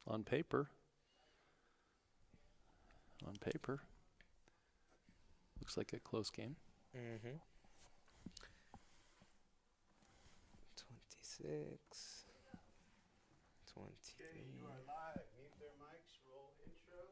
On paper. On paper. Looks like a close game. 26, 23. Okay, you are live. Mute their mics. Roll intro.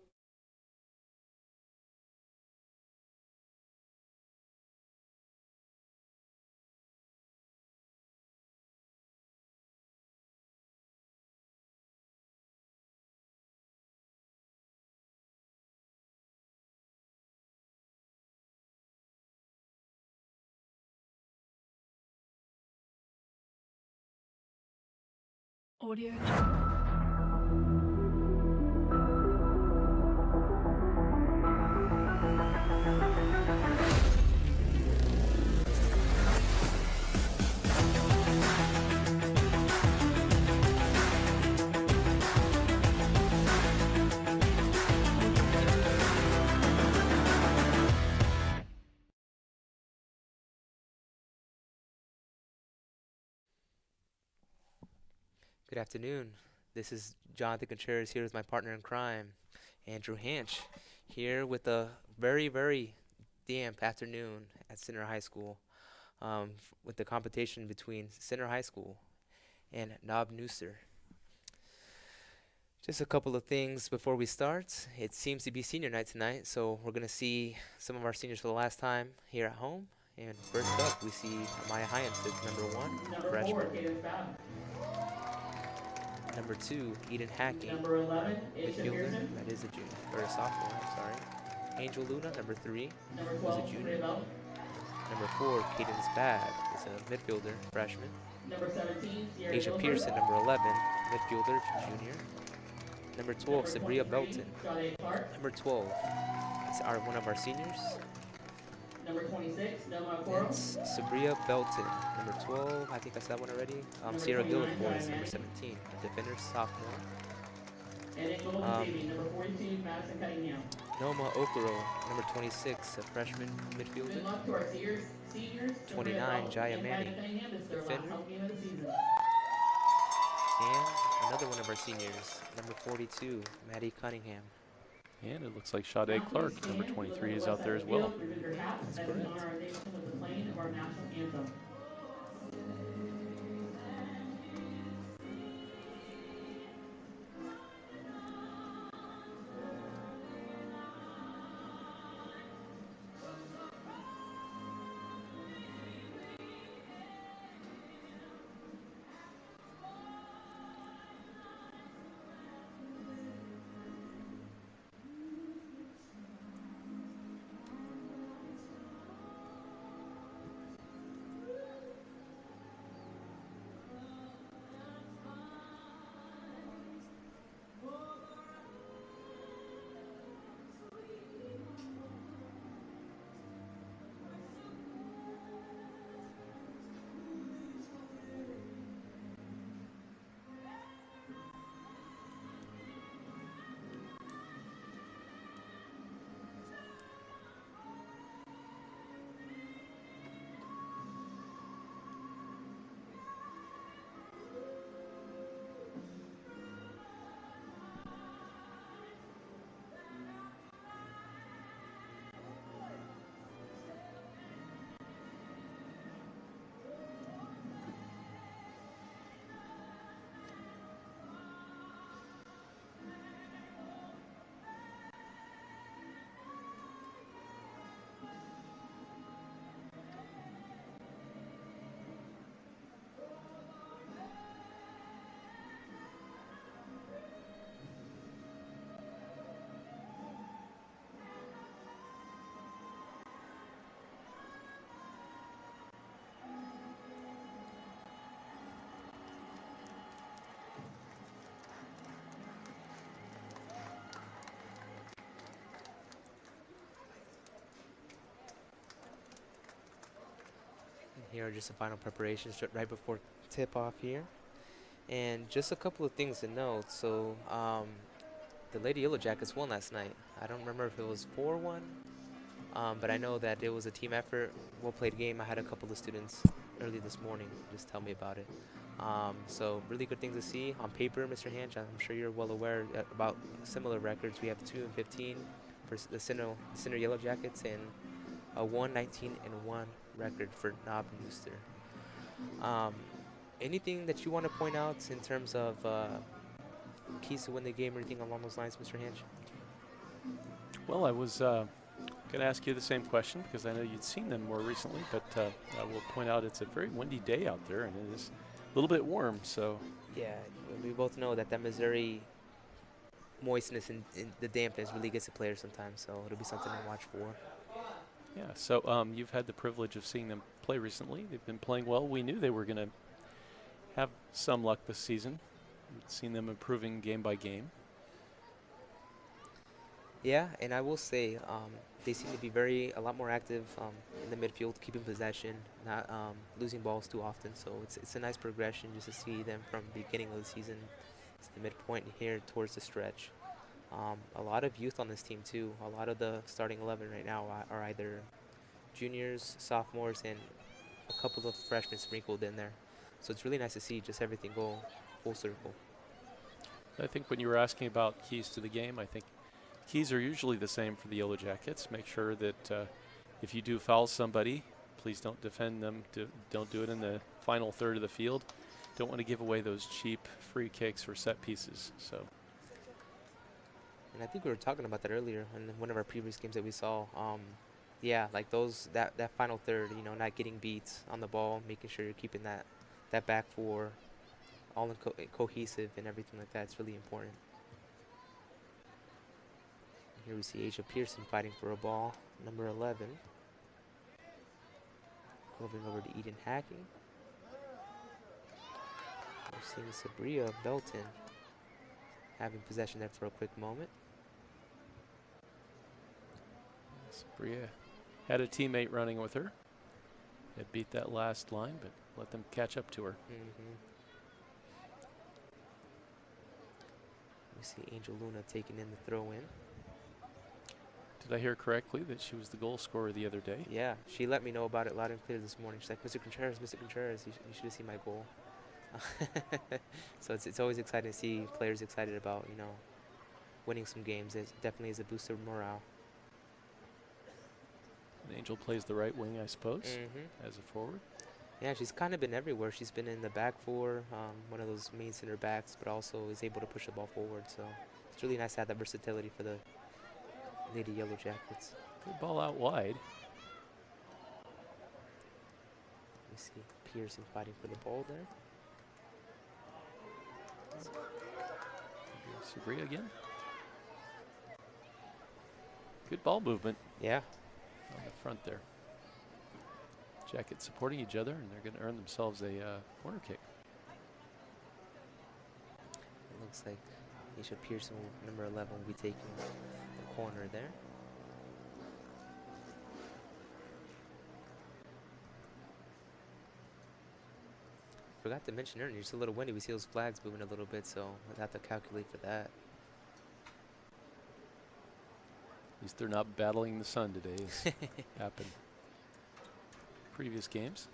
Audio. Good afternoon. This is Jonathan Contreras here with my partner in crime, Andrew Hanch, here with a very, very damp afternoon at Center High School with the competition between Center High School and Noster. Just a couple of things before we start. It seems to be senior night tonight, so we're going to see some of our seniors for the last time here at home. And first up, we see Amaya Hyams, number 1, freshman. Number 2, Eden Hacking, Number 11, Aisha midfielder. Pearson. That is a junior, or a sophomore, I'm sorry. Angel Luna, number 3, Number who's 12, a junior. Bell. Number 4, Cadence Bag, is a midfielder, freshman. Number 17, Sierra Asia Gilbert. Pearson, number 11, midfielder, junior. Number 12, Sabria 23, Belton. Sade Clark. Number 12 is one of our seniors. Number 26, Noma Coro. That's Sabria Belton. Number 12, I think I said one already. Number Sierra 29, Guilfoyle, Zion number Manning. 17, a defender, sophomore. And in goal saving, number 42, Madison Cunningham. Noma Okoro, number 26, a freshman Good midfielder. luck to our seniors. 29, Jaya Manning, Cunningham. This is their last defender. home game of the season. And another one of our seniors, number 42, Maddie Cunningham. And it looks like Sade Clark, number 23, is out there as well. That's correct. Honor our nation with the playing of our national anthem. And here are just the final preparations right before tip-off here. And just a couple of things to note. So the Lady Yellowjackets won last night. I don't remember if it was 4-1, but I know that it was a team effort, well-played game. I had a couple of students early this morning just tell me about it. So really good things to see on paper, Mr. Hanch. I'm sure you're well aware about similar records. We have 2-15 for the center Yellowjackets and a 1-19-1 record for Knob Noster. Um, Anything that you want to point out in terms of keys to win the game or anything along those lines, Mr. Hanch? Well, I was going to ask you the same question because I know you'd seen them more recently, but I will point out it's a very windy day out there and it is a little bit warm, so. Yeah, we both know that Missouri moistness and the dampness really gets the players sometimes, so it'll be something to watch for. Yeah, so you've had the privilege of seeing them play recently. They've been playing well. We knew they were going to have some luck this season. We've seen them improving game by game. Yeah, and I will say they seem to be a lot more active in the midfield, keeping possession, not losing balls too often. So it's a nice progression just to see them from the beginning of the season to the midpoint here towards the stretch. A lot of youth on this team too. A lot of the starting 11 right now are either juniors, sophomores, and a couple of freshmen sprinkled in there. So it's really nice to see just everything go full circle. I think when you were asking about keys to the game, I think keys are usually the same for the Yellowjackets. Make sure that if you do foul somebody, please don't defend them. Don't do it in the final third of the field. Don't want to give away those cheap free kicks or set pieces. So. And I think we were talking about that earlier in one of our previous games that we saw. Yeah, like that final third, not getting beats on the ball, making sure you're keeping that back four all cohesive and everything like that. It's really important. Here we see Asia Pearson fighting for a ball, number 11. Moving over to Eden Hacking. We're seeing Sabria Belton having possession there for a quick moment. Sabria had a teammate running with her. Had beat that last line, but let them catch up to her. We see Angel Luna taking in the throw-in. Did I hear correctly that she was the goal scorer the other day? Yeah, she let me know about it loud and clear this morning. She's like, Mr. Contreras, you should have seen my goal. So it's always exciting to see players excited about, winning some games. It definitely is a boost of morale. And Angel plays the right wing, I suppose, as a forward. Yeah, she's kind of been everywhere. She's been in the back four, one of those main center backs, but also is able to push the ball forward. So it's really nice to have that versatility for the Lady Yellowjackets. Good ball out wide. We see Pearson fighting for the ball there. Sabria again. Good ball movement. Yeah. On the front there. Jackets supporting each other, and they're going to earn themselves a corner kick. It looks like Aisha Pearson, number 11, will be taking the corner there. Forgot to mention earlier, it's a little windy. We see those flags moving a little bit, so we'll have to calculate for that. At least they're not battling the sun today, as happened previous games.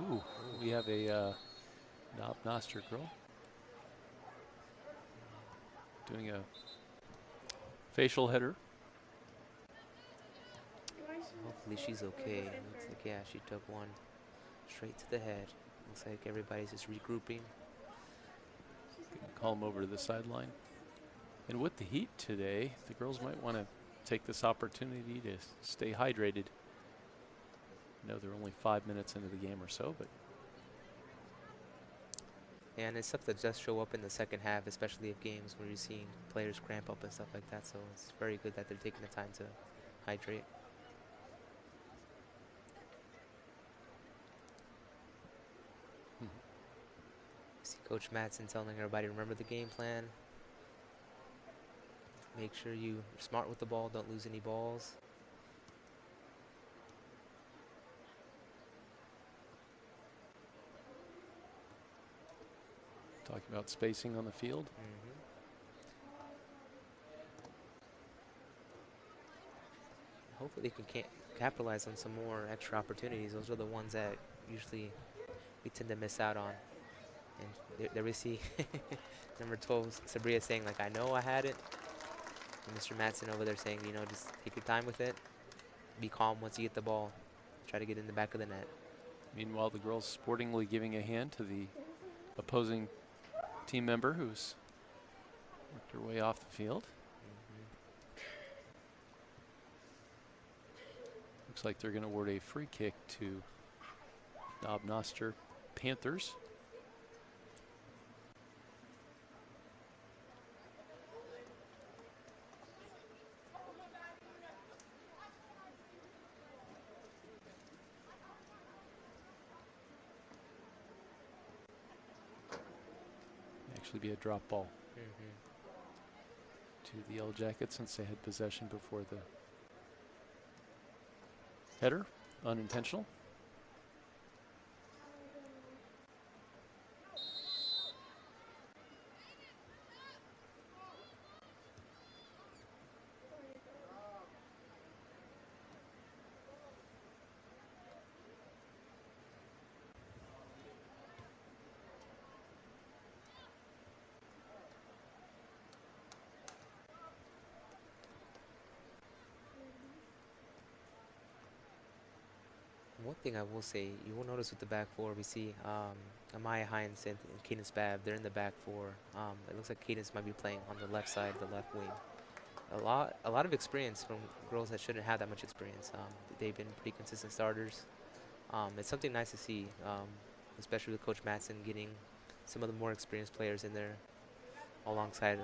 Ooh, we have a Noster girl doing a facial header. Hopefully she's okay. Looks like, yeah, she took one straight to the head. Looks like everybody's just regrouping. Call them over to the sideline. And with the heat today, the girls might want to take this opportunity to stay hydrated. I know they're only 5 minutes into the game or so, but. And it's stuff that does show up in the second half, especially of games where you're seeing players cramp up and stuff like that. So it's very good that they're taking the time to hydrate. See Coach Madsen telling everybody, remember the game plan. Make sure you're smart with the ball, don't lose any balls. Talking about spacing on the field. hopefully they can capitalize on some more extra opportunities. Those are the ones that usually we tend to miss out on. And there we see number 12, Sabria, saying, like, I know I had it. And Mr. Matson over there saying, you know, just take your time with it. Be calm once you get the ball. Try to get in the back of the net. Meanwhile, the girls sportingly giving a hand to the opposing team member who's worked her way off the field. Looks like they're going to award a free kick to Noster Panthers. Actually be a drop ball to the Yellowjackets since they had possession before the header, unintentional. One thing I will say, you will notice with the back four, we see Amaya Hines and Cadence Babb. They're in the back four. It looks like Cadence might be playing on the left side, the left wing. A lot of experience from girls that shouldn't have that much experience. They've been pretty consistent starters. It's something nice to see, especially with Coach Matson getting some of the more experienced players in there alongside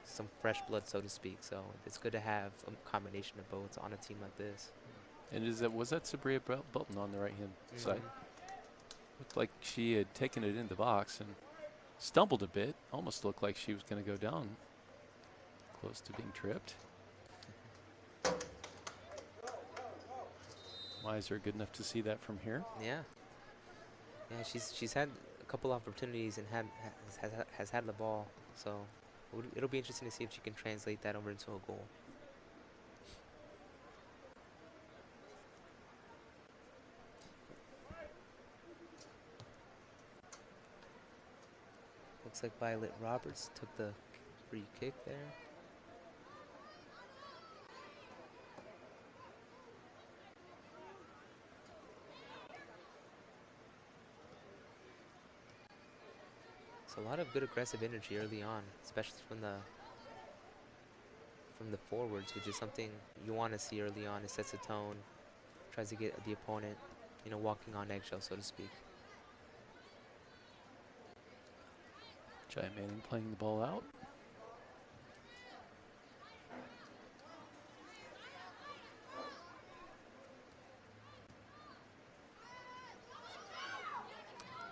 some fresh blood, so to speak. So it's good to have a combination of both on a team like this. And was that Sabria Belton on the right-hand side? Looked like she had taken it in the box and stumbled a bit. Almost looked like she was going to go down, close to being tripped. Miser good enough to see that from here. Yeah. Yeah, she's had a couple opportunities and has had the ball. So it'll be interesting to see if she can translate that over into a goal. Looks like Violet Roberts took the free kick there. So a lot of good aggressive energy early on, especially from the forwards, which is something you want to see early on. It sets a tone, tries to get the opponent, you know, walking on eggshells, so to speak. Giant Manning playing the ball out.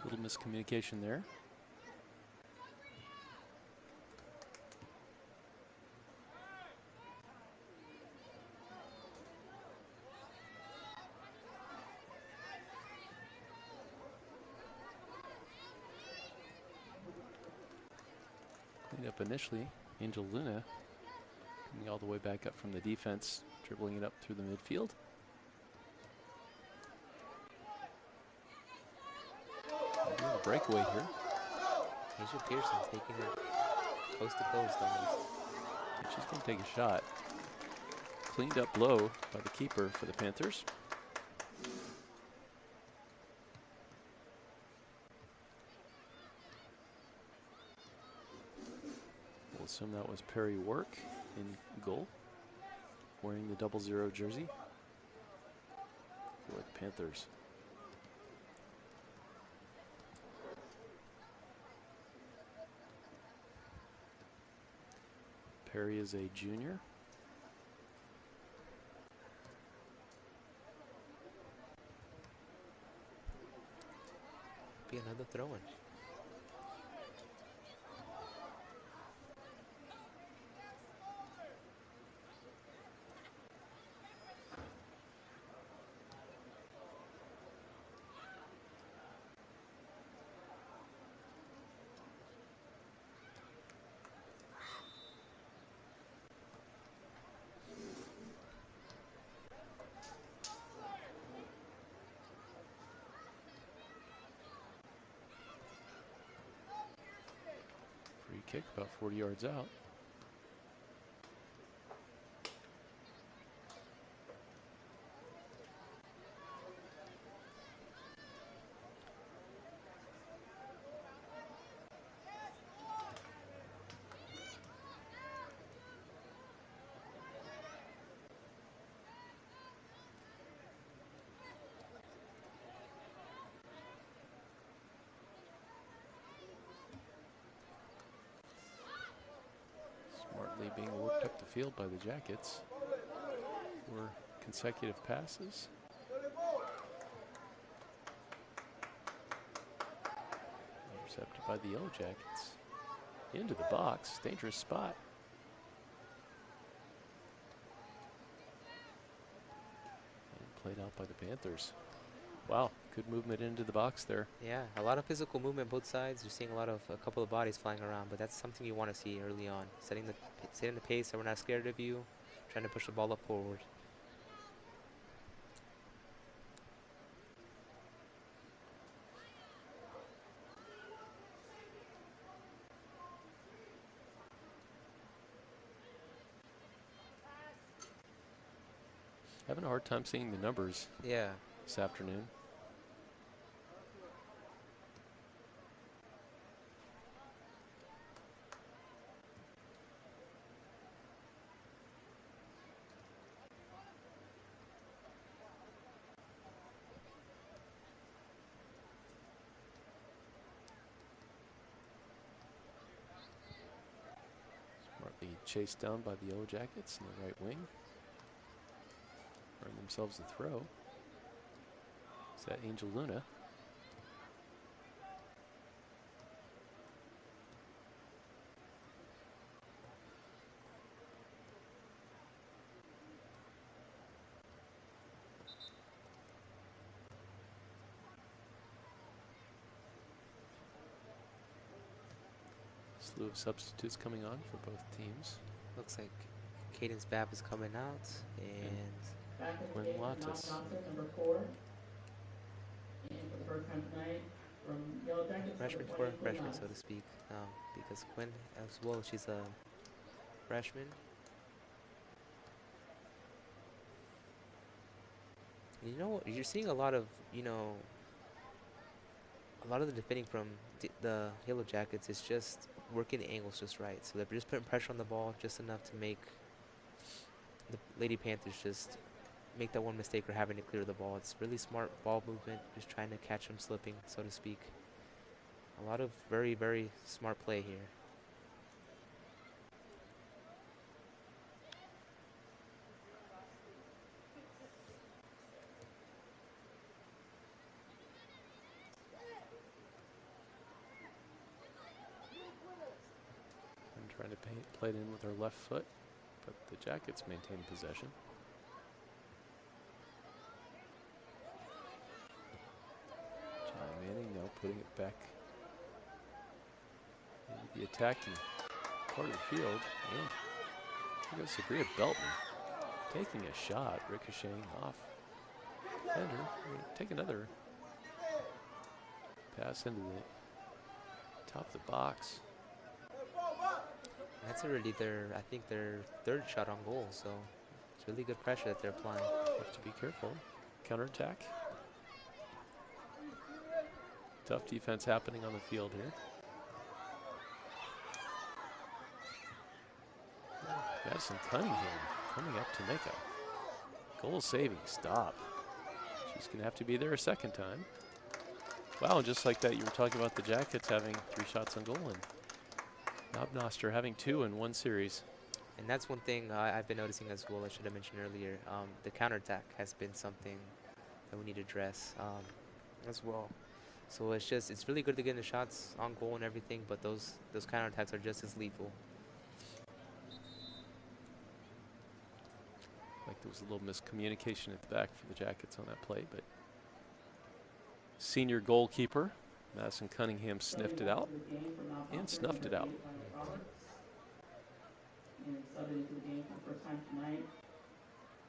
Little miscommunication there. Cleaned up initially. Angel Luna coming all the way back up from the defense, dribbling it up through the midfield. A breakaway here. Asia Pearson taking it coast to coast almost. And she's going to take a shot. Cleaned up low by the keeper for the Panthers. We'll assume that was Perry Work in goal, wearing the 00 jersey for the Panthers. Perry is a junior. Be another throw-in. kick about 40 yards out. Smartly being worked up the field by the Jackets for consecutive passes. Intercepted by the Yellowjackets. Into the box, dangerous spot. And played out by the Panthers. Wow, good movement into the box there. Yeah, a lot of physical movement both sides. You're seeing a couple of bodies flying around, but that's something you want to see early on. Setting the pace so we're not scared of you, trying to push the ball up forward. Having a hard time seeing the numbers Yeah. this afternoon. Smartly chased down by the Yellowjackets in the right wing. Earn themselves a throw. Is that Angel Luna? Slew of substitutes coming on for both teams. Looks like Cadence Babb is coming out, and Back in the Quinn game from Lattes. Noster, number 4. And for the first time tonight, from Yellowjackets, freshman number for a 20, Quinn freshman, so Lattes. to speak, because Quinn as well, she's a freshman. And you know what? You're seeing a lot of, a lot of the defending from the Yellowjackets is just working the angles just right. So they're just putting pressure on the ball just enough to make the Lady Panthers just make that one mistake or having to clear the ball. It's really smart ball movement, just trying to catch them slipping, so to speak. A lot of very, very smart play here. And trying to play it in with her left foot, but the Jackets maintain possession. John Manning now putting it back into the attacking part of the field. And here goes Sabria Belton taking a shot, ricocheting off defender. Take another pass into the top of the box. And that's already I think their third shot on goal, so it's really good pressure that they're applying. Have to be careful. Counterattack. Tough defense happening on the field here. Madison Cunningham coming up to make a goal-saving stop. She's going to have to be there a second time. Wow, and just like that, you were talking about the Jackets having 3 shots on goal, and Bob Noster having 2 in one series. And that's one thing I've been noticing as well, I should have mentioned earlier. The counterattack has been something that we need to address as well. So it's really good to get the shots on goal and everything, but those counterattacks are just as lethal. Like there was a little miscommunication at the back for the Jackets on that play, but senior goalkeeper Madison Cunningham sniffed it out and snuffed it out. And subbed into the game for the first time tonight.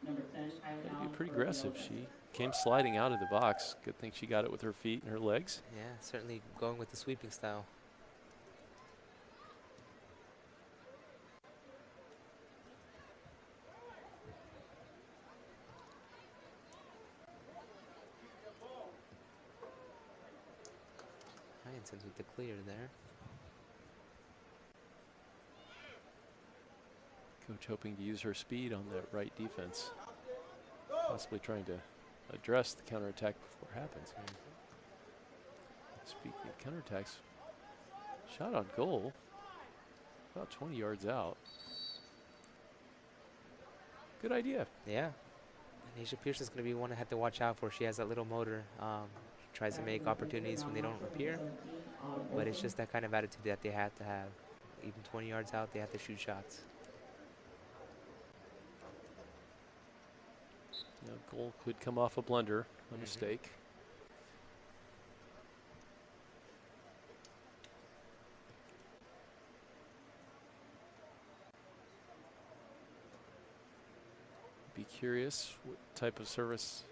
Number 10, Kylie Had to Allen be pretty for the aggressive. Yellowjackets. She came sliding out of the box. Good thing she got it with her feet and her legs. Yeah, certainly going with the sweeping style. Heinsohn with the clear there. Coach hoping to use her speed on that right defense. Possibly trying to address the counterattack before it happens. Speaking of counterattacks, shot on goal, about 20 yards out. Good idea. Yeah. And Asia Pearson's going to be one to have to watch out for. She has that little motor. Tries to make opportunities when they don't appear. But it's just that kind of attitude that they have to have. Even 20 yards out, they have to shoot shots. Now, goal could come off a blunder, a mistake. Be curious what type of surface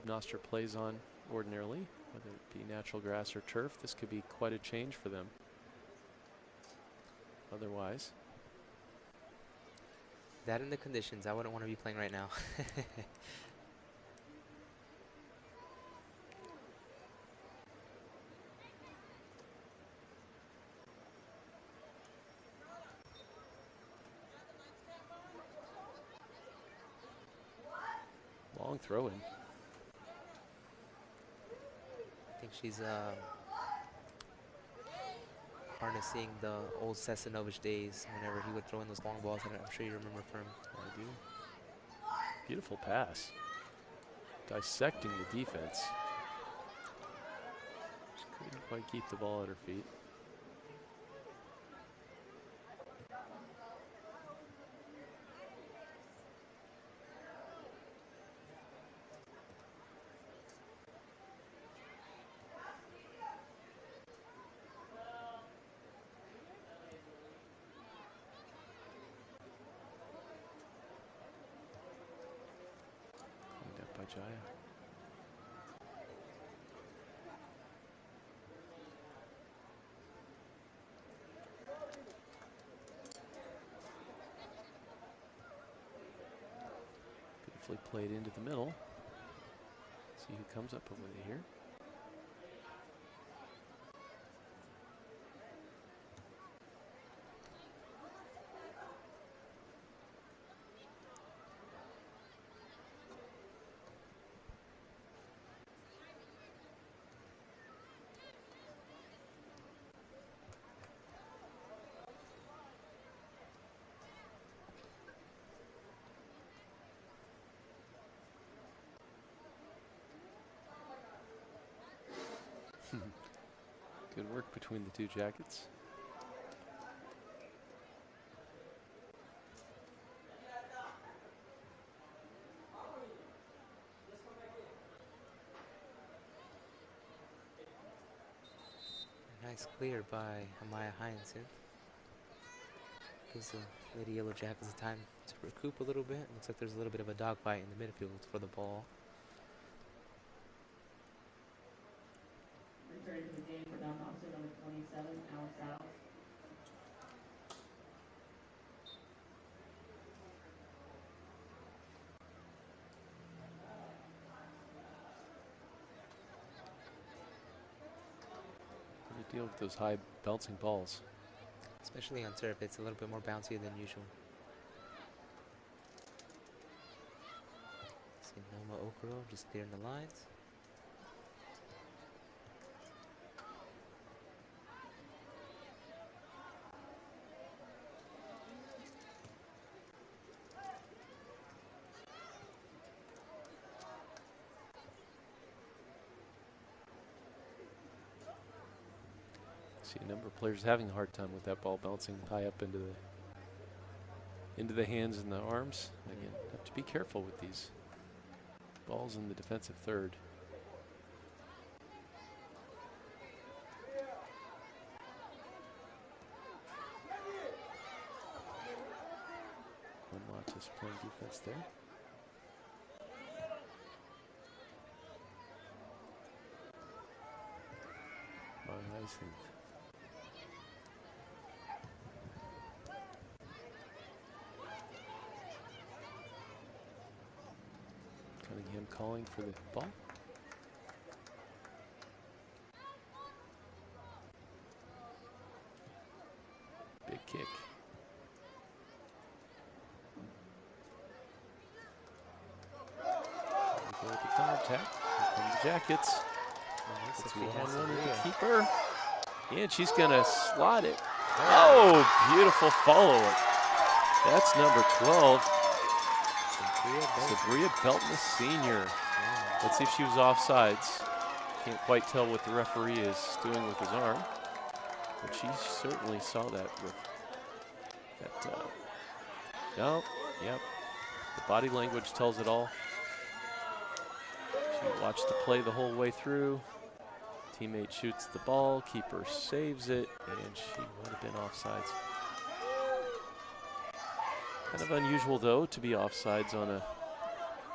Noster plays on ordinarily, whether it be natural grass or turf. This could be quite a change for them. Otherwise, That and the conditions, I wouldn't want to be playing right now. long throw in. I think she's harnessing the old Sesanovich days whenever he would throw in those long balls that I'm sure you remember from. I do. Beautiful pass. Dissecting the defense. Just couldn't quite keep the ball at her feet. Cleaned up by Jaya. Beautifully played into the middle. See who comes up over here. Good work between the two jackets. Nice clear by Amaya Heinsohn. Gives the Lady Yellowjackets a time to recoup a little bit. Looks like there's a little bit of a dogfight in the midfield for the ball. Returning to the game for Don Noster, number 27, Alex Alves. How do you deal with those high bouncing balls? Especially on turf, it's a little bit more bouncy than usual. See Noma Okoro just clearing the lines. See a number of players having a hard time with that ball bouncing high up into the hands and the arms. Again, have to be careful with these balls in the defensive third. Quinlatus playing defense there. Hyacinth. Cunningham calling for the ball. contact from the Jackets. Looks It's like she has one with Maria. the keeper. And she's going to slot it. Oh, beautiful follow-up. That's number 12, Sabria Beltness Sr. Let's see if she was offsides. Can't quite tell what the referee is doing with his arm, but she certainly saw that with that. No, yep. The body language tells it all. She watched the play the whole way through. Teammate shoots the ball, keeper saves it, and she would have been offsides. Kind of unusual, though, to be offsides on a,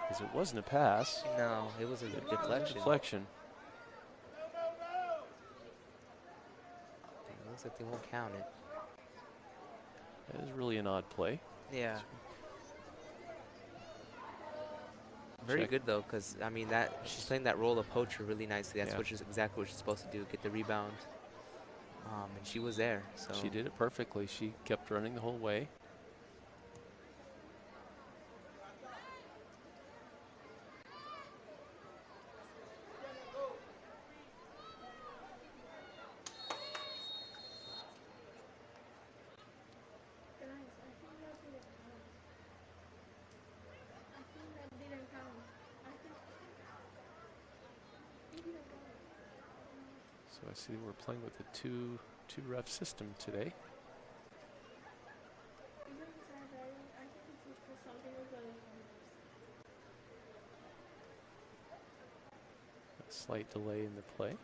because it wasn't a pass. No, it was a It was a deflection. deflection. It looks like they won't count it. That is really an odd play. Yeah. Very Check. good though, because I mean that she's playing that role of poacher really nicely. That's Yeah. what she's exactly what she's supposed to do: get the rebound. And she was there. So She did it perfectly. She kept running the whole way. So I see we're playing with a two ref system today. A slight delay in the play.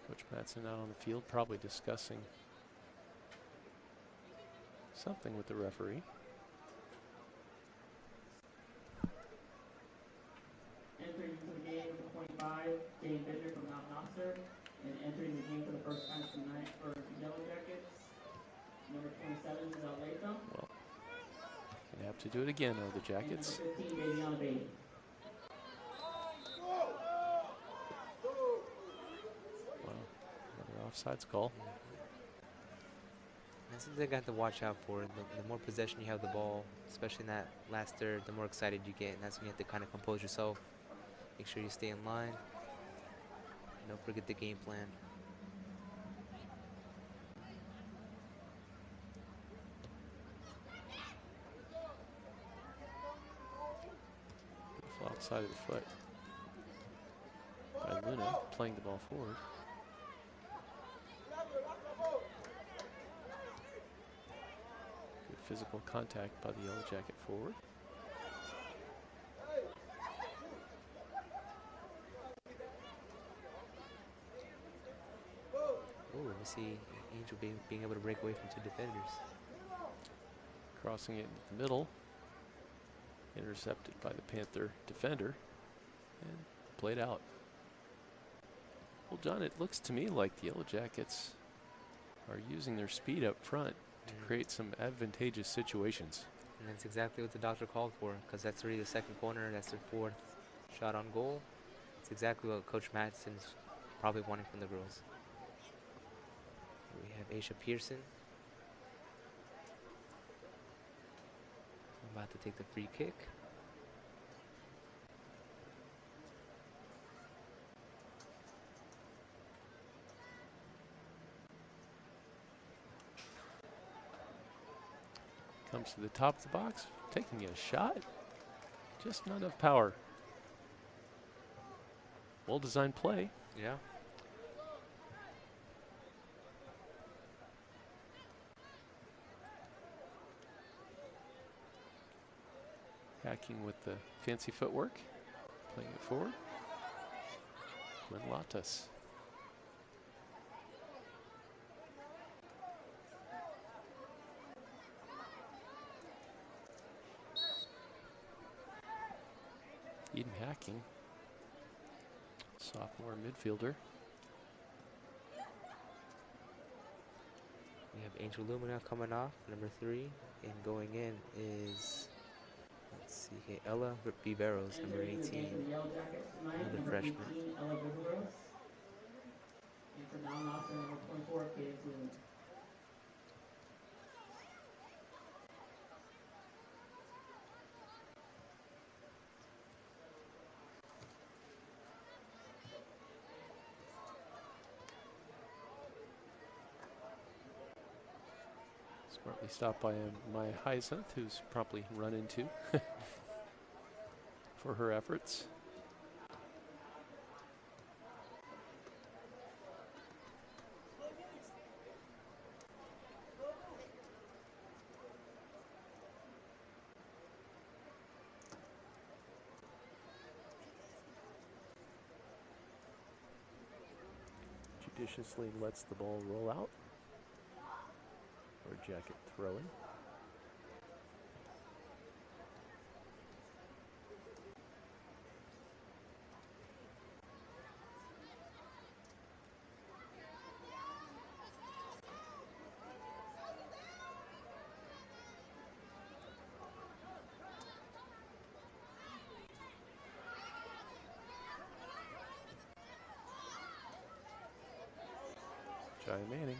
Coach Madsen out on the field, probably discussing something with the referee. Entering into the game with 25, Dane Bender from Mount Noster, and entering the game for the first time tonight for the Yellowjackets, number 27 is Latham. Well, gonna have to do it again, are the And Jackets. number 15, Daviana Bailey. Wow, another offsides call. that's something I have to watch out for. The more possession you have the ball, especially in that last third, the more excited you get, and that's when you have to kind of compose yourself. Make sure you stay in line. Don't forget the game plan. Beautiful outside of the foot by Luna, playing the ball forward. Good physical contact by the Yellow Jacket forward. Oh, let me see Angel being able to break away from two defenders. Crossing it into the middle. Intercepted by the Panther defender. And played out. Well, John, it looks to me like the Yellow Jackets are using their speed up front to create some advantageous situations. And that's exactly what the doctor called for, because that's already the second corner. That's their fourth shot on goal. It's exactly what Coach Madsen's probably wanting from the girls. We have Aisha Pearson. About to take the free kick. Comes to the top of the box, taking a shot. Just not enough power. Well-designed play. Yeah. Hacking with the fancy footwork. Playing it forward. Gwen Latas. Eden Hacking, sophomore midfielder. We have Angel Lumina coming off, number 3, and going in is, let's see here, Ella Viveros, number 18. Another freshman. Ella Viveros. And for now, Noster, number 24, Katie Flume. Smartly stopped by Maya Hyacinth, who's promptly run into for her efforts. Judiciously lets the ball roll out. Yellowjacket throwing. Jai Manning.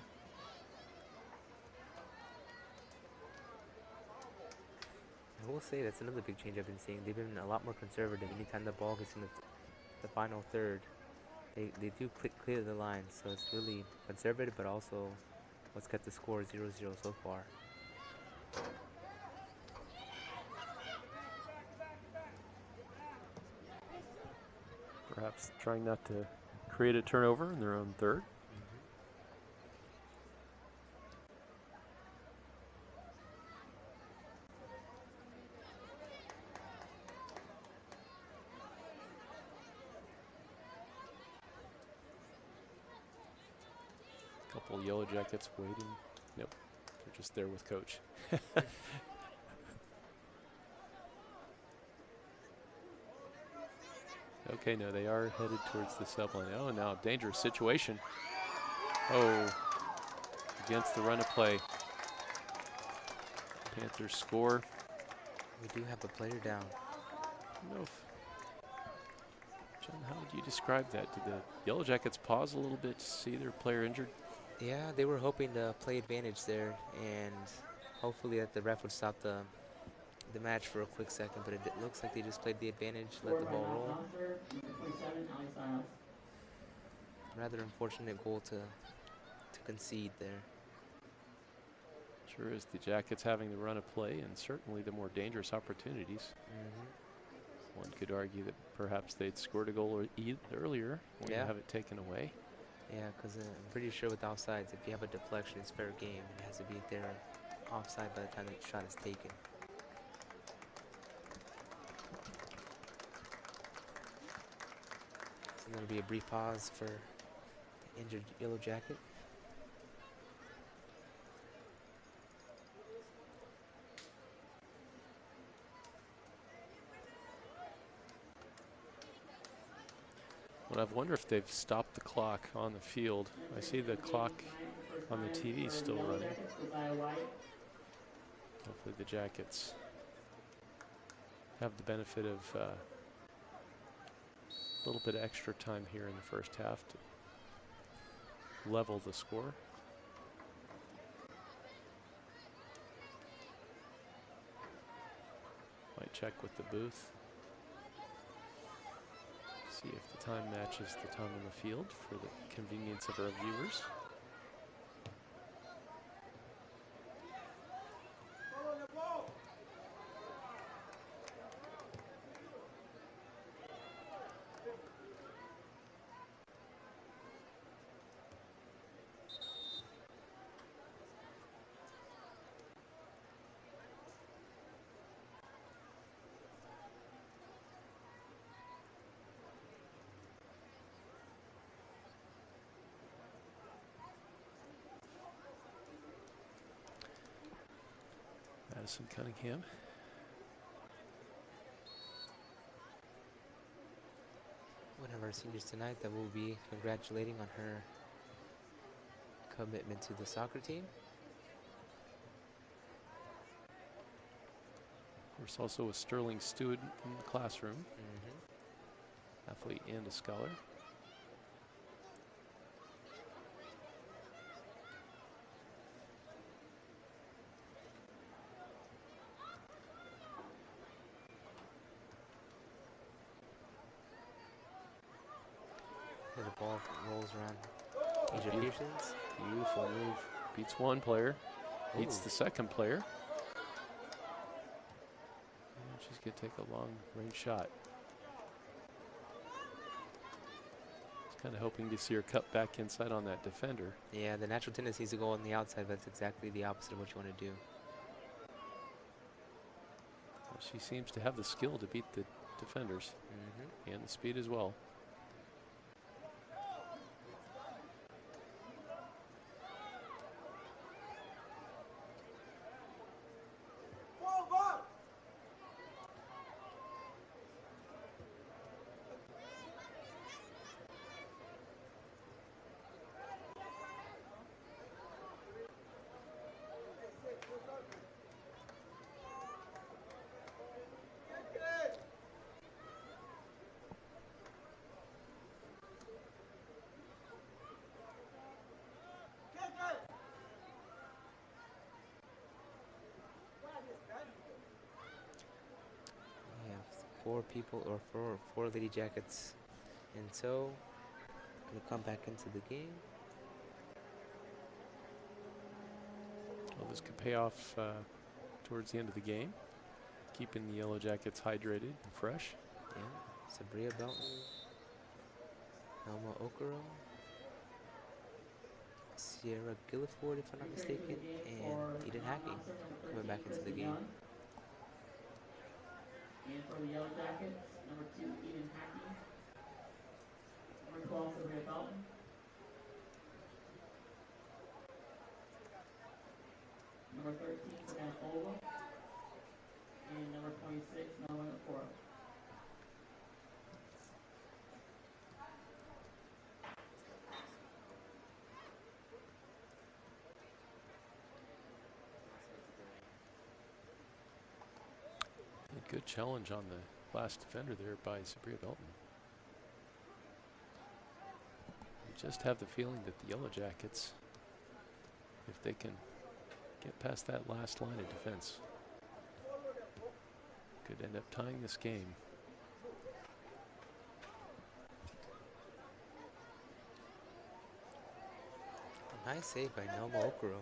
I will say that's another big change I've been seeing. They've been a lot more conservative. Anytime the ball gets in the final third, they do clear the line. So it's really conservative, but also what's kept the score 0-0 so far. Perhaps trying not to create a turnover in their own third. Couple Yellowjackets waiting. Nope, they're just there with coach. Okay, no, they are headed towards the subline. Oh, now dangerous situation. Oh, against the run of play. Panthers score. We do have a player down. No. John, how would you describe that? Did the Yellowjackets pause a little bit to see their player injured? Yeah, they were hoping to play advantage there, and hopefully that the ref would stop the match for a quick second, but it looks like they just played the advantage, let the ball roll. Noster, number 27, Ali Styles. Rather unfortunate goal to concede there. Sure is the Jackets having the run of play and certainly the more dangerous opportunities. One could argue that perhaps they'd scored a goal earlier when you have it taken away. Yeah, because I'm pretty sure with offsides, if you have a deflection, it's fair game. It has to be there offside by the time the shot is taken. So there'll be a brief pause for the injured Yellowjacket. Well, I wonder if they've stopped the clock on the field. I see the clock on the TV still running. Hopefully the Jackets have the benefit of a little bit of extra time here in the first half to level the score. Might check with the booth. See if the time matches the time on the field for the convenience of our viewers. Madison Cunningham. One of our seniors tonight that we'll be congratulating on her commitment to the soccer team. Of course, also a sterling student in the classroom. Athlete and a scholar. The ball rolls around Asia Pearsons. Beautiful move. Beats one player. Beats Ooh. the second player. And she's going to take a long range shot. Just kind of hoping to see her cut back inside on that defender. Yeah, the natural tendency is to go on the outside, but that's exactly the opposite of what you want to do. Well, she seems to have the skill to beat the defenders Mm-hmm. and the speed as well. We have 4 people, or 4 Lady Jackets. And so, gonna come back into the game. Well, this could pay off towards the end of the game, keeping the Yellow Jackets hydrated and fresh. Yeah, Sabria Belton, Elma Okoro, Sierra Gilliford, if I'm not mistaken, and Eden Hackey coming back into the game. And for the Yellow Jackets, number 2, Eden Hackey. Number 12, Sabria Belton. Number 13, Savannah Olva. And number 26, Melvin Okoro. A good challenge on the last defender there by Sabria Belton. I just have the feeling that the Yellow Jackets, if they can get past that last line of defense, could end up tying this game. A nice save by Nelma Okoro.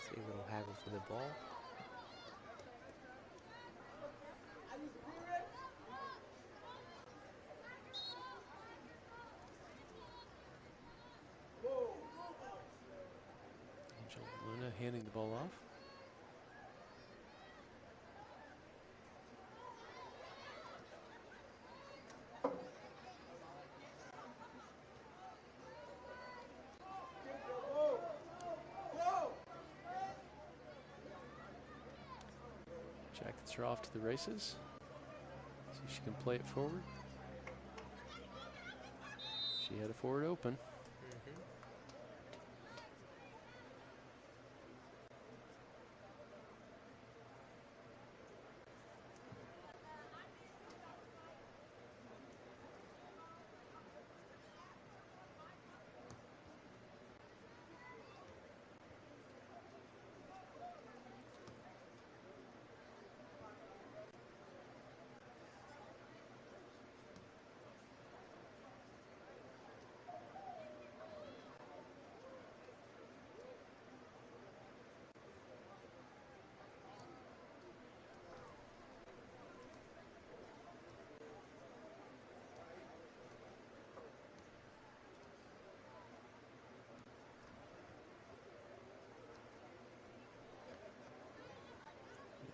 See a little haggle for the ball. Angel Luna handing the ball off. Jackets are off to the races. See if she can play it forward. She had a forward open. Mm-hmm.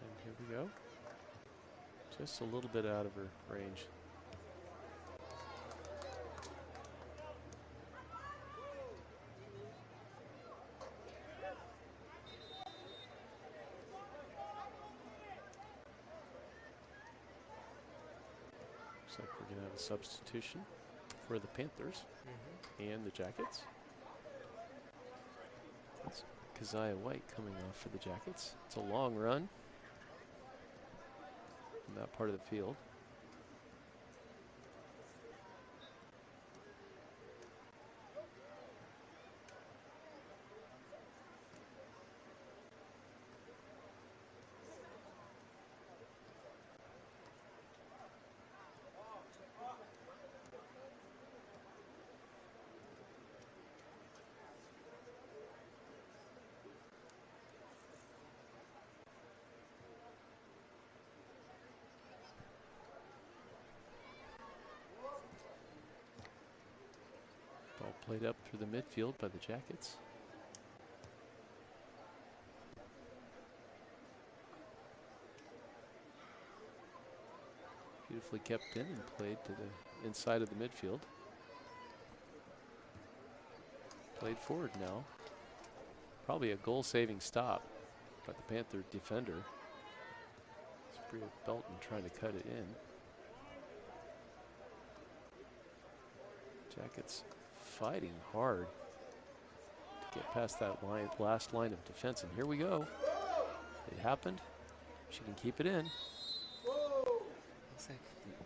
And here we go. Just a little bit out of her range. Looks like we're going to have a substitution for the Panthers Mm-hmm. and the Jackets. That's Keziah White coming off for the Jackets. It's a long run in that part of the field. Played up through the midfield by the Jackets. Beautifully kept in and played to the inside of the midfield. Played forward now. Probably a goal-saving stop by the Panther defender. It's Bria Belton trying to cut it in. Jackets fighting hard to get past that last line of defense. And here we go. It happened. She can keep it in. Looks like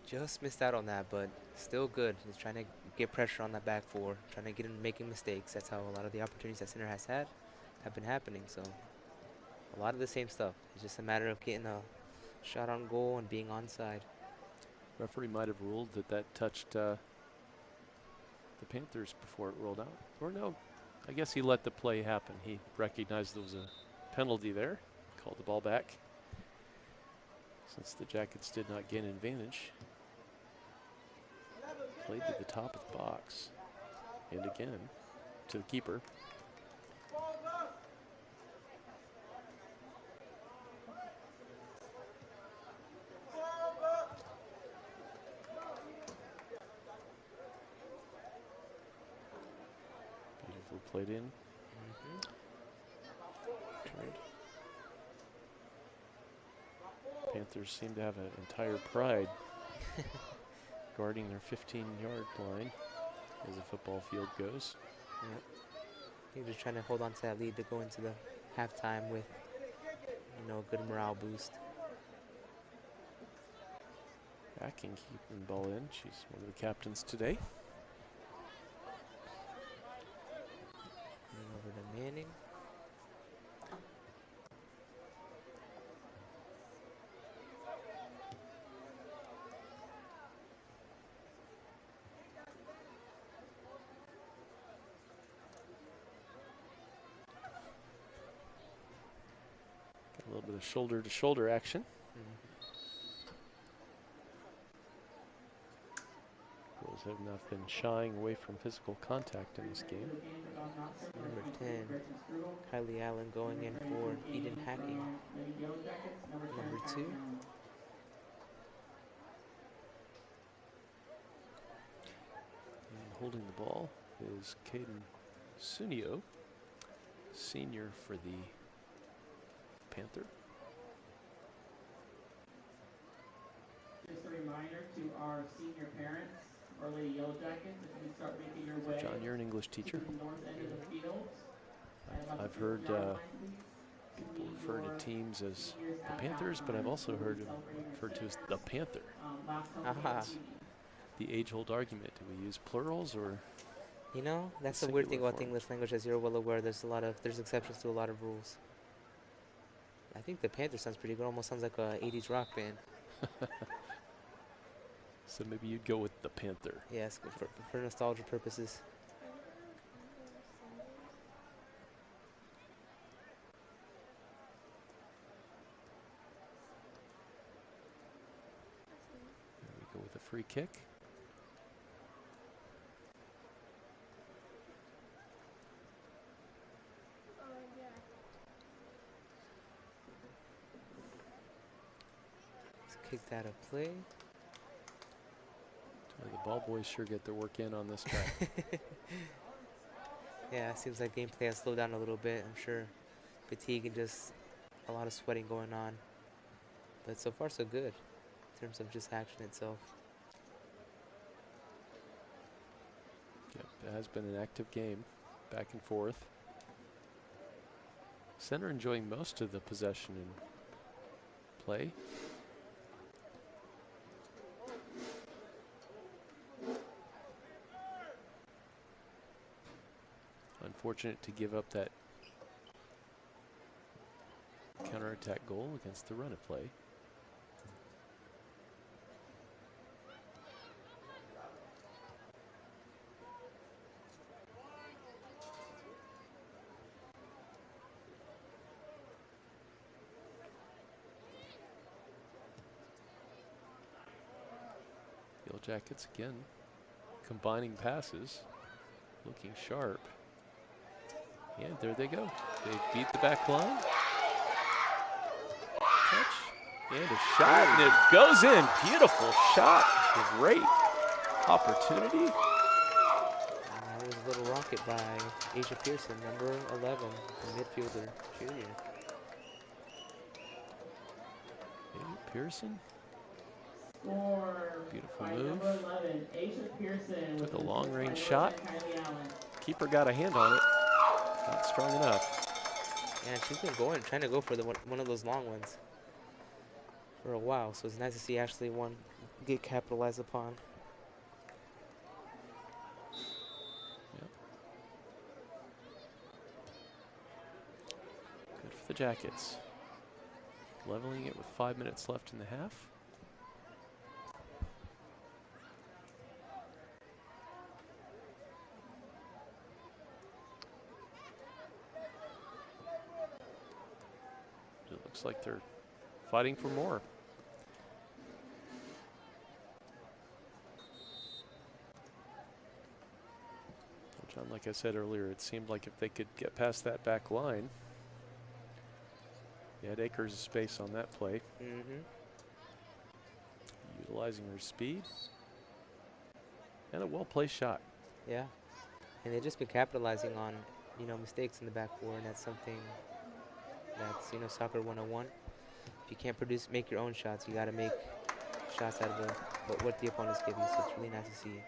just missed out on that, but still good. He's trying to get pressure on that back four, trying to get him making mistakes. That's how a lot of the opportunities that center has had have been happening. So a lot of the same stuff. It's just a matter of getting a shot on goal and being onside. Referee might have ruled that touched the Panthers before it rolled out. Or no, I guess he let the play happen. He recognized there was a penalty there, called the ball back. Since the Jackets did not gain advantage. Played to the top of the box. And again, to the keeper. Beautiful played in. Right. Panthers seem to have an entire pride guarding their 15-yard line as the football field goes. Yep. I think they're trying to hold on to that lead to go into the halftime with, a good morale boost. Back and keeping the ball in. She's one of the captains today. And over to Manning. A little bit of shoulder-to-shoulder action. Girls have not been shying away from physical contact in this game. Number 10, Kylie Allen going in for Eden Hacking. Number 2. And holding the ball is Caden Sunio, senior for the Panther. Just a reminder to our senior parents, our Lady Yellowjackets, if you start making your way John, you're an English to teacher. the north end of the field. I've heard people refer to teams as the Panthers, but I've also heard them referred to as the Panther. Aha. The age-old argument: do we use plurals or? That's the weird thing Singular about the form. English language, as you're well aware. There's exceptions to a lot of rules. I think the Panther sounds pretty good. Almost sounds like a 80s rock band. So maybe you'd go with the Panther. Yes, for nostalgia purposes. There we go with a free kick. Let's kick that a play. The ball boys sure get their work in on this track. Yeah, it seems like gameplay has slowed down a little bit. I'm sure fatigue and just a lot of sweating going on. But so far, so good in terms of just action itself. Yep, it has been an active game, back and forth. Center enjoying most of the possession and play. Unfortunate to give up that counterattack goal against the run of play. Yellowjackets again combining passes. looking sharp. And there they go. They beat the back line. Touch. And a shot, and it goes in. Beautiful shot. Great opportunity. There's a little rocket by Asia Pearson, number 11, the midfielder, junior. Pearson. Score Beautiful by move. number 11, Asia Pearson. Took with a long assist range by shot. Kylie Allen. Keeper got a hand on it. Not strong enough. Yeah, she's been trying to go for one of those long ones for a while, so it's nice to see Ashley one get capitalized upon. Good for the Jackets. Leveling it with 5 minutes left in the half. It looks like they're fighting for more. John, like I said earlier, it seemed like if they could get past that back line, you had acres of space on that play. Utilizing her speed. And a well-placed shot. Yeah, and they've just been capitalizing on, mistakes in the back four, and that's something that's, soccer 101. If you can't make your own shots, you got to make shots out of what the opponents give you. So it's really nice to see,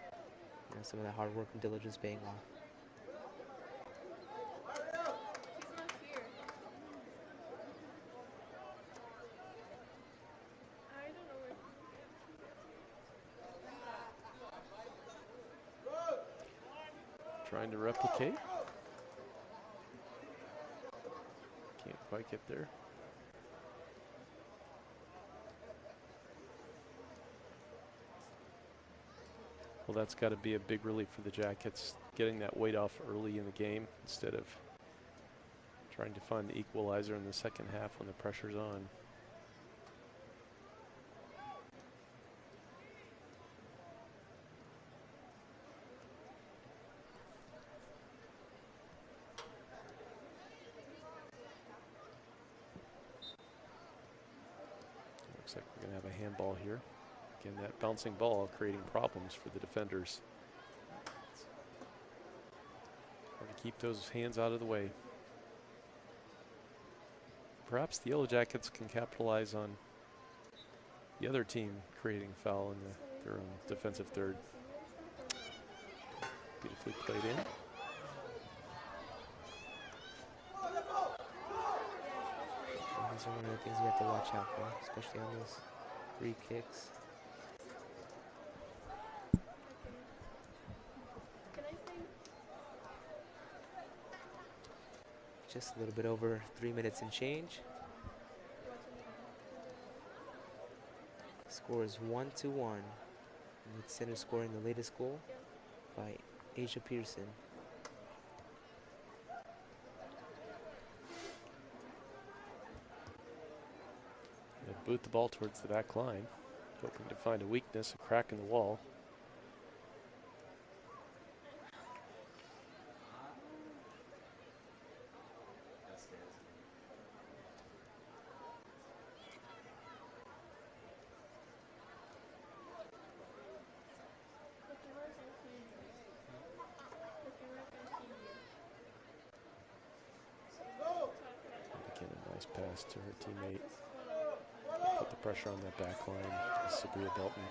some of that hard work and diligence paying off. Trying to replicate. Can't quite get there. Well, that's got to be a big relief for the Jackets, getting that weight off early in the game instead of trying to find the equalizer in the second half when the pressure's on. Looks like we're going to have a handball here. Again, that bouncing ball creating problems for the defenders. Hard to keep those hands out of the way. Perhaps the Yellowjackets can capitalize on the other team creating foul in their own defensive third. Beautifully played in. These are one of the things we have to watch out for, especially on those free kicks. Just a little bit over 3 minutes and change. Score is 1-1. With center scoring the latest goal by Asia Pearson. They boot the ball towards the back line, hoping to find a weakness, a crack in the wall. Pass to her teammate. Put the pressure on that back line. Sabria Belton.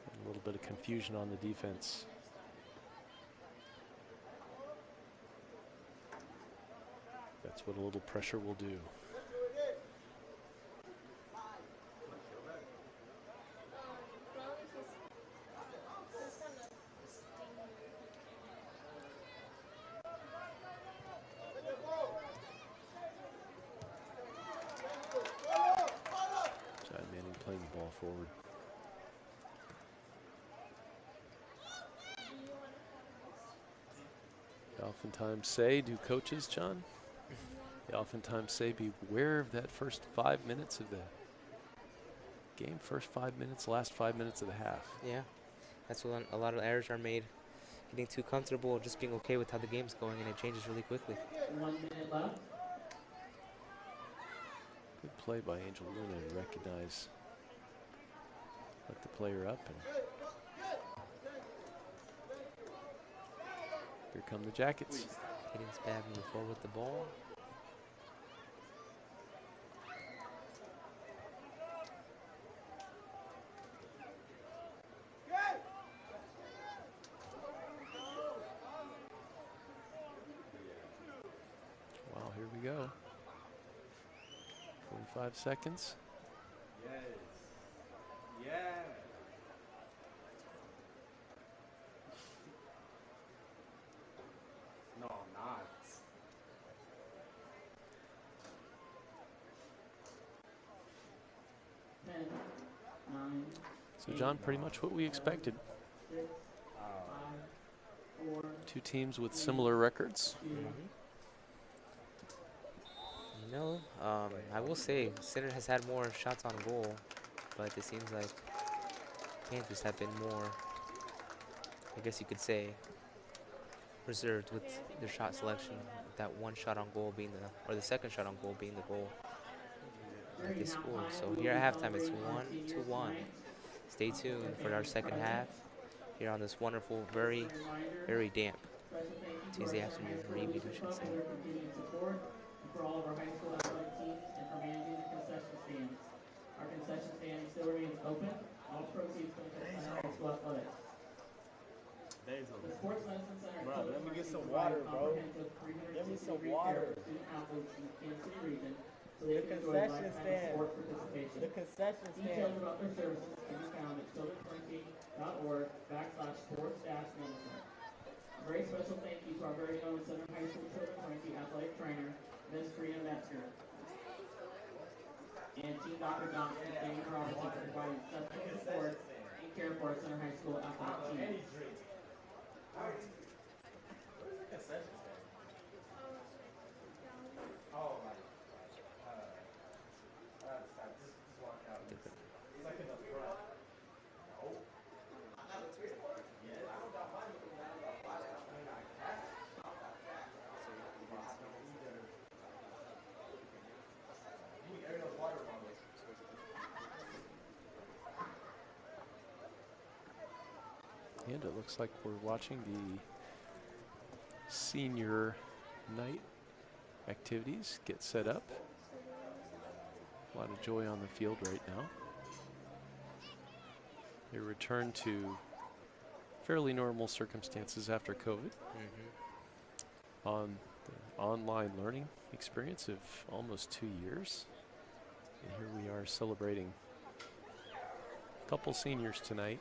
And a little bit of confusion on the defense. That's what a little pressure will do. Forward. They oftentimes say, do coaches, John? They oftentimes say, beware of that first 5 minutes of the game, first 5 minutes, last 5 minutes of the half. Yeah, that's when a lot of errors are made. Getting too comfortable, just being okay with how the game's going, and it changes really quickly. 1 minute left. Good play by Angel Luna to recognize, let the player up, and here come the Jackets. Hayden's bad moving forward with the ball. Wow, here we go. 45 seconds. Yes. Yeah. No, I'm not. 10, 9, So John, pretty much what we expected. 6, Oh. 5, 4, Two teams with similar records. 2, You know, I will say Center has had more shots on goal, but it seems like Panthers have been more, I guess you could say, reserved with their shot selection. With that one shot on goal being or the second shot on goal being the goal that they scored. So here at halftime, it's 2-1. Stay tuned for our second half here on this wonderful, very, very damp Tuesday afternoon, or evening, I should say. For all of our high school athletic teams and for managing the concession stands. Our concession stand still remains open. All proceeds from the Center High School Athletics. The Sports Medicine Center Bro, let me get some provides water, bro. comprehensive Give me 360 some degree water. care for student athletes in the Kansas City region so The they can enjoy concession lifetime stand. sport participation. The concession Details stand. about their services can be found at children's20.org/sports-medicine. A very special thank you to our very own Center High School Children's 20 athletic trainer, Ms. Karina Metzger. And Team Dr. Johnson, thank you for providing exceptional support and care for our Center High School athletic team. Oh my. Just walk out. It's like in the front. No. And it looks like we're watching the senior night activities get set up. A lot of joy on the field right now. They return to fairly normal circumstances after COVID. On the online learning experience of almost 2 years. And here we are celebrating a couple seniors tonight.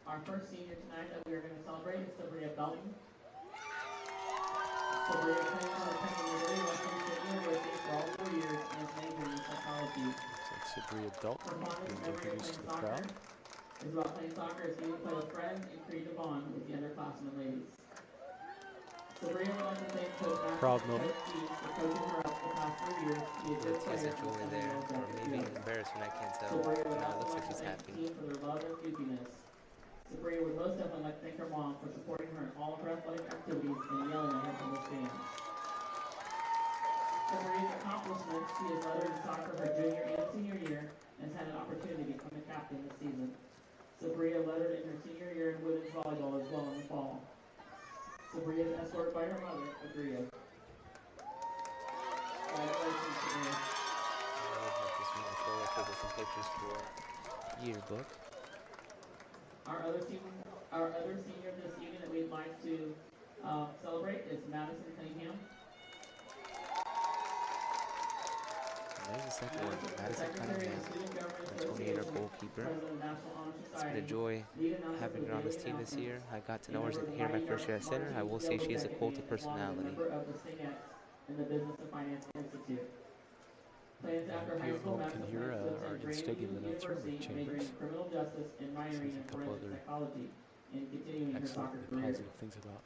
Our first senior tonight that we are going to celebrate is Sabria Belton. Sabria plans on attending the very Western State University for all 4 years and is majoring in psychology. Looks like Sabria Belton Her fondest being memory of introduced to playing the soccer crowd. is about playing soccer as getting to play with friends and create a bond with the underclassmen ladies. Sabria would like to thank Coach Matt Proud and moment. Coach Steve for coaching her up the past 3 years to be a good Tears player of joy and there, or maybe Yellowjacket. embarrassment, I can't tell. Sabria would It also looks like like to she's thank the happy. team for their love and goofiness. Sabria would most definitely like to thank her mom for supporting her in all of her athletic activities and yelling at her from the stands. Sabria's accomplishments, she has lettered in soccer her junior and senior year and has had an opportunity to become a captain this season. Sabria lettered in her senior year in women's volleyball as well in the fall. Sabria is escorted by her mother, Adria. Congratulations, Sabria. I'll have this moving forward for some pictures for yearbook. Our other senior this evening that we'd like to celebrate is Madison Cunningham. There's the second one. Madison Secretary Cunningham, of Student Government our 28er Association, goalkeeper. President of the National Honor It's been Society, a joy lead announcer having for her the on this daily team this year. announcements, I got to and know her member of the here in my Mighty first year at center. I will say she is a Yellowjacket cult of band, along with a personality. member of the Singex and the Business and Finance Institute. Plans after high You at school, home Madison can hear plans to our attend in-stadium Grandview announcer, University, Rick majoring Chambers. in criminal justice and minoring Says in a couple forensic other psychology, and continuing her soccer excellent career. positive things about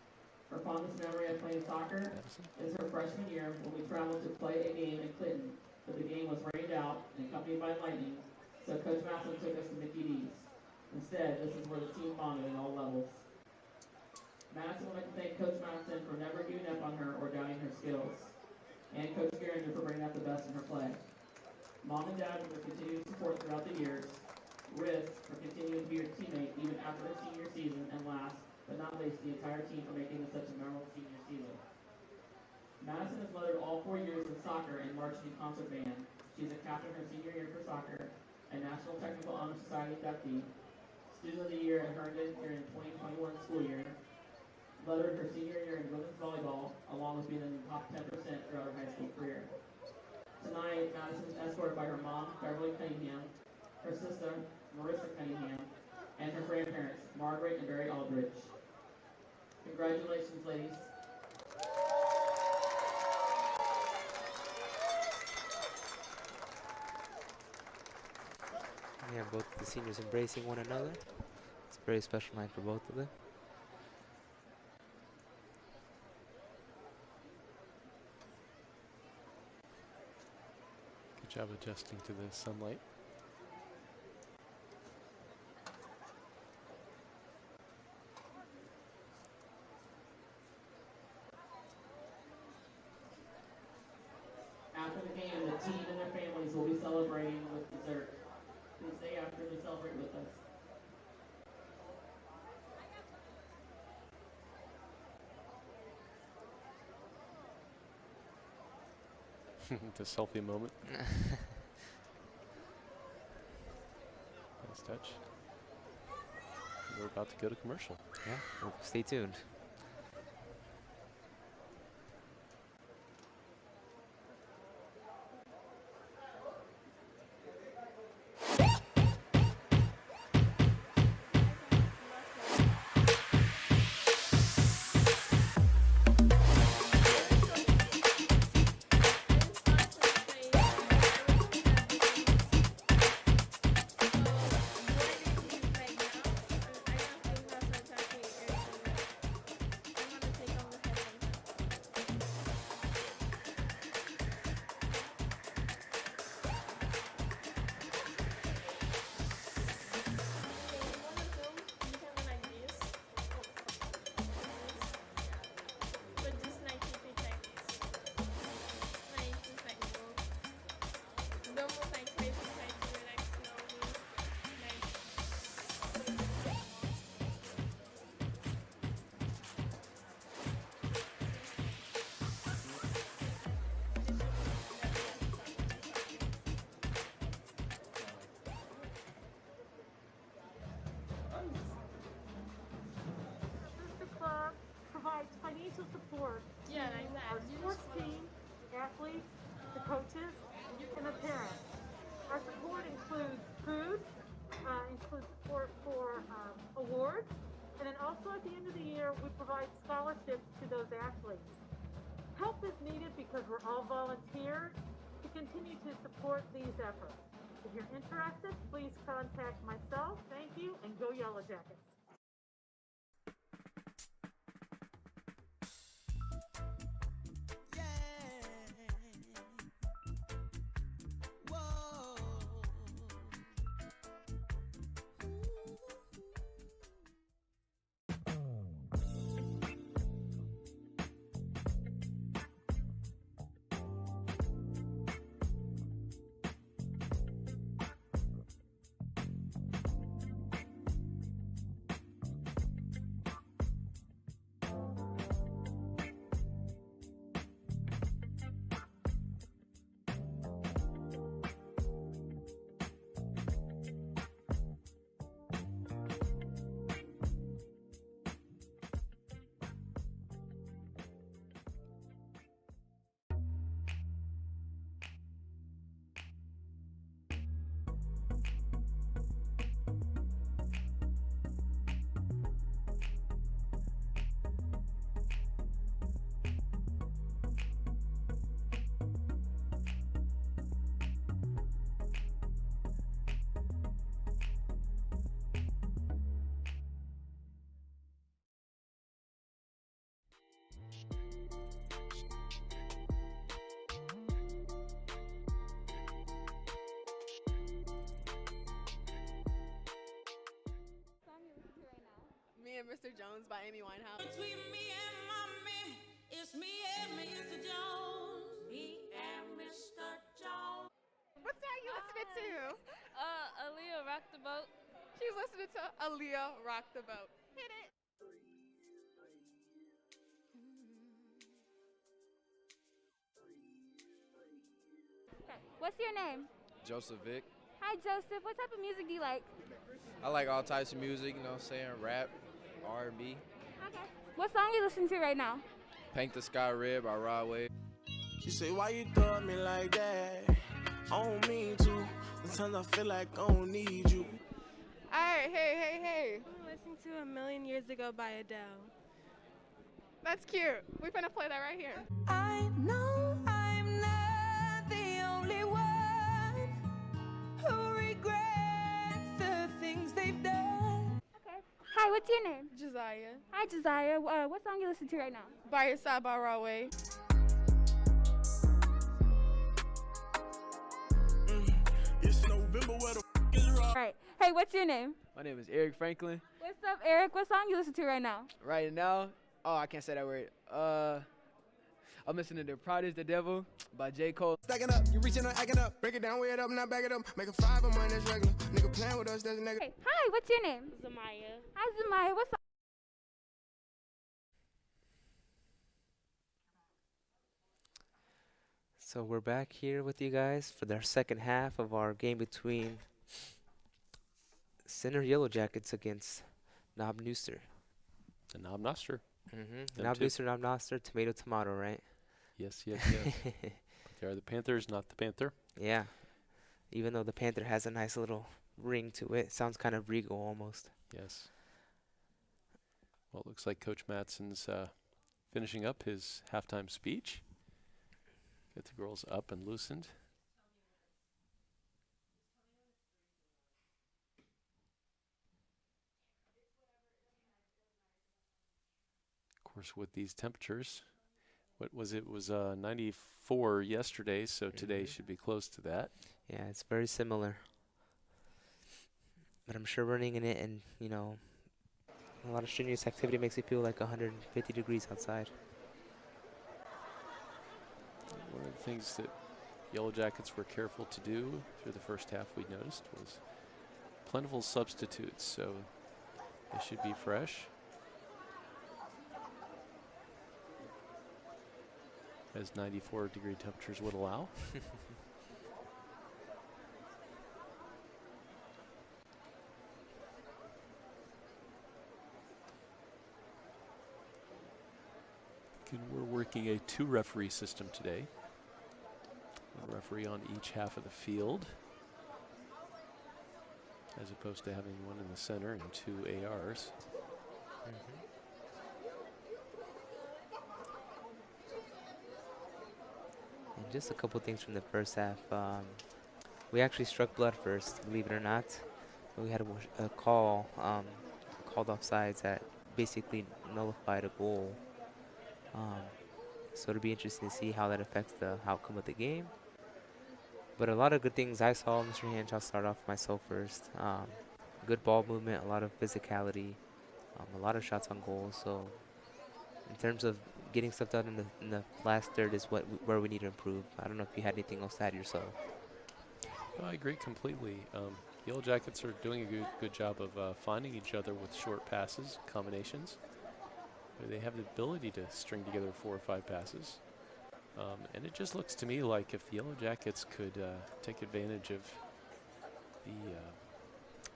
Her fondest memory of playing soccer Madison. is her freshman year when we traveled to play a game in Clinton, but the game was rained out and accompanied by lightning, so Coach Masson took us to Mickey D's. Instead, this is where the team bonded at all levels. Madison would like to thank Coach Masson for never giving up on her or doubting her skills, and Coach Geringer for bringing out the best in her play. Mom and Dad for their continued support throughout the years. Riz for continuing to be your teammate even after her senior season, and last but not least, the entire team for making this such a memorable senior season. Madison has lettered all 4 years in soccer and marching in concert band. She is a captain her senior year for soccer, a National Technical Honor Society inductee, Student of the Year at Herndon during the 2021 school year, lettered her senior year in women's volleyball, along with being in the top 10% throughout her high school career. Tonight, Madison is escorted by her mom, Beverly Cunningham, her sister, Marissa Cunningham, and her grandparents, Margaret and Barry Aldridge. Congratulations, ladies. We have both the seniors embracing one another. It's a very special night for both of them. Good job adjusting to the sunlight. After the game, the team and their families will be celebrating with dessert. Please stay after to celebrate with us. The selfie moment. Nice touch. We're about to go to commercial. Yeah, well, stay tuned. Provides financial support to our sports team, the athletes, the coaches, and the parents. Our support includes food, includes support for awards, and then also at the end of the year, we provide scholarships to those athletes. Help is needed because we're all volunteers to continue to support these efforts. If you're interested, please contact myself. Thank you, and go Yellowjackets. Jones by Amy Winehouse. Between me and mommy, it's me and Mr. Jones. Me and Mr. Jones. What song you listening to? Aaliyah Rock the Boat. She's listening to Aaliyah Rock the Boat. Hit it. What's your name? Joseph Vick. Hi, Joseph. What type of music do you like? I like all types of music, you know what I'm saying? Rap, R&B. Okay. What song are you listening to right now? Paint the Sky Red by Rod Wave. She say, why you throw me like that? I don't mean to. Sometimes I feel like I don't need you. All right, hey. I'm listening to A Million Years Ago by Adele. That's cute. We're gonna play that right here. I know I'm not the only one who regrets the things they've done. Okay. Hi, what's your name? Josiah. Hi, Josiah. What song are you listening to right now? By Your Side by Rod Wave. It's November, where the is All right. Hey, what's your name? My name is Eric Franklin. What's up, Eric? What song you listen to right now? Right now, I can't say that word. I'm listening to Pride is the Devil by J. Cole. Stacking up, you reaching up, acting up. Break it down, weigh it up, not back it up. Make a 5 of mine, that's regular. Nigga playing with us, that's a nigga. Hey, hi, what's your name? Zamaya. Hi, Zamaya. What song? So we're back here with you guys for the second half of our game between Center Yellowjackets against Knob Noster. The Knob Noster. Mm-hmm. Knob Noster, Knob Noster, tomato, right? Yes. But they are the Panthers, not the Panther. Yeah. Even though the Panther has a nice little ring to it. Sounds kind of regal almost. Yes. Well, it looks like Coach Matson's finishing up his halftime speech. Get the girls up and loosened. Of course, with these temperatures, what was it? It was 94 yesterday, so today should be close to that. Yeah, it's very similar. But I'm sure running in it and, you know, a lot of strenuous activity makes it feel like 150 degrees outside. One of the things that Yellowjackets were careful to do through the first half, we noticed, was plentiful substitutes, so they should be fresh. As 94-degree temperatures would allow. We're working a 2-referee system today. One referee on each half of the field, as opposed to having one in the center and 2 ARs. And just a couple things from the first half. We actually struck blood first, believe it or not. We had a call, called offsides that basically nullified a goal. So it'll be interesting to see how that affects the outcome of the game. But a lot of good things I saw, Mr. Hanch. I'll start off myself first. Good ball movement, a lot of physicality, a lot of shots on goal. So in terms of getting stuff done in the last third is where we need to improve. I don't know if you had anything else to add yourself. I agree completely. Yellowjackets are doing a good job of finding each other with short passes, combinations. They have the ability to string together 4 or 5 passes. And it just looks to me like if the Yellowjackets could take advantage of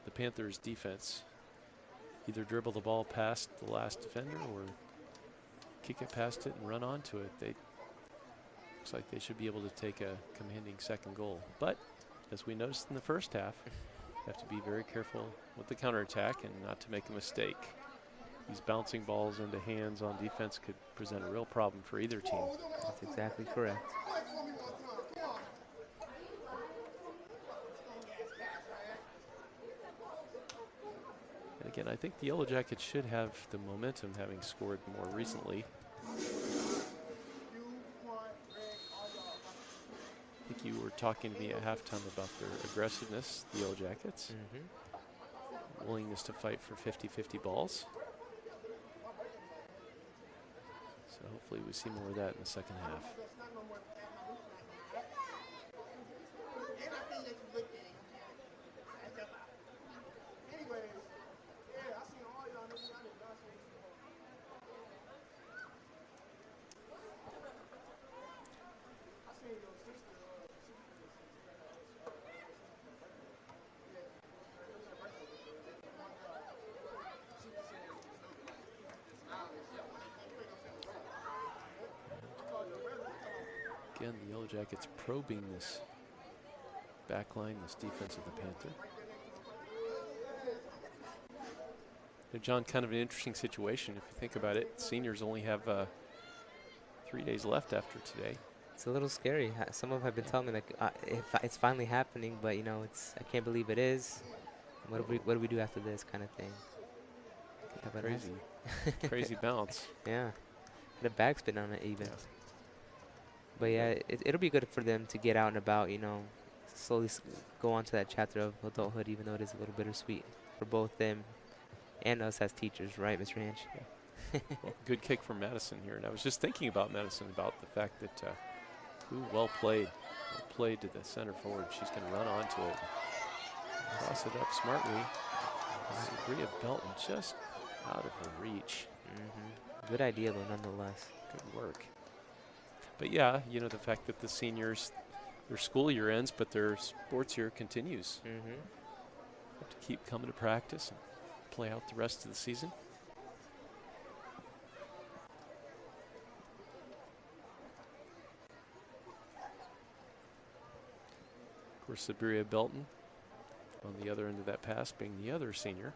the Panthers' defense, either dribble the ball past the last defender or kick it past it and run onto it, looks like they should be able to take a commanding second goal. But as we noticed in the first half, you have to be very careful with the counterattack and not to make a mistake. These bouncing balls into hands on defense could present a real problem for either team. That's exactly correct. And again, I think the Yellowjackets should have the momentum, having scored more recently. I think you were talking to me at halftime about their aggressiveness, the Yellowjackets. Willingness to fight for 50-50 balls. So hopefully we see more of that in the second half. Again, the Yellowjackets probing this back line, this defense of the Panther. John, kind of an interesting situation if you think about it. Seniors only have 3 days left after today. It's a little scary. Some of them have been telling me like it's finally happening, but you know, I can't believe it is. What do we do after this kind of thing? Yeah, but Crazy, crazy bounce. Yeah, had a bag spin on it even. Yeah. But yeah, it'll be good for them to get out and about. You know, slowly go on to that chapter of adulthood, even though it is a little bittersweet for both them and us as teachers, right, Mr. Hanch? Yeah. Well, good kick from Madison here, and I was just thinking about Madison, about the fact that well played to the center forward. She's going to run onto it, cross it up smartly. Sabria Belton just out of her reach. Good idea, though, nonetheless. Good work. But yeah, you know, the fact that the seniors, their school year ends, but their sports year continues. Have to keep coming to practice and play out the rest of the season. Of course, Sabria Belton on the other end of that pass being the other senior.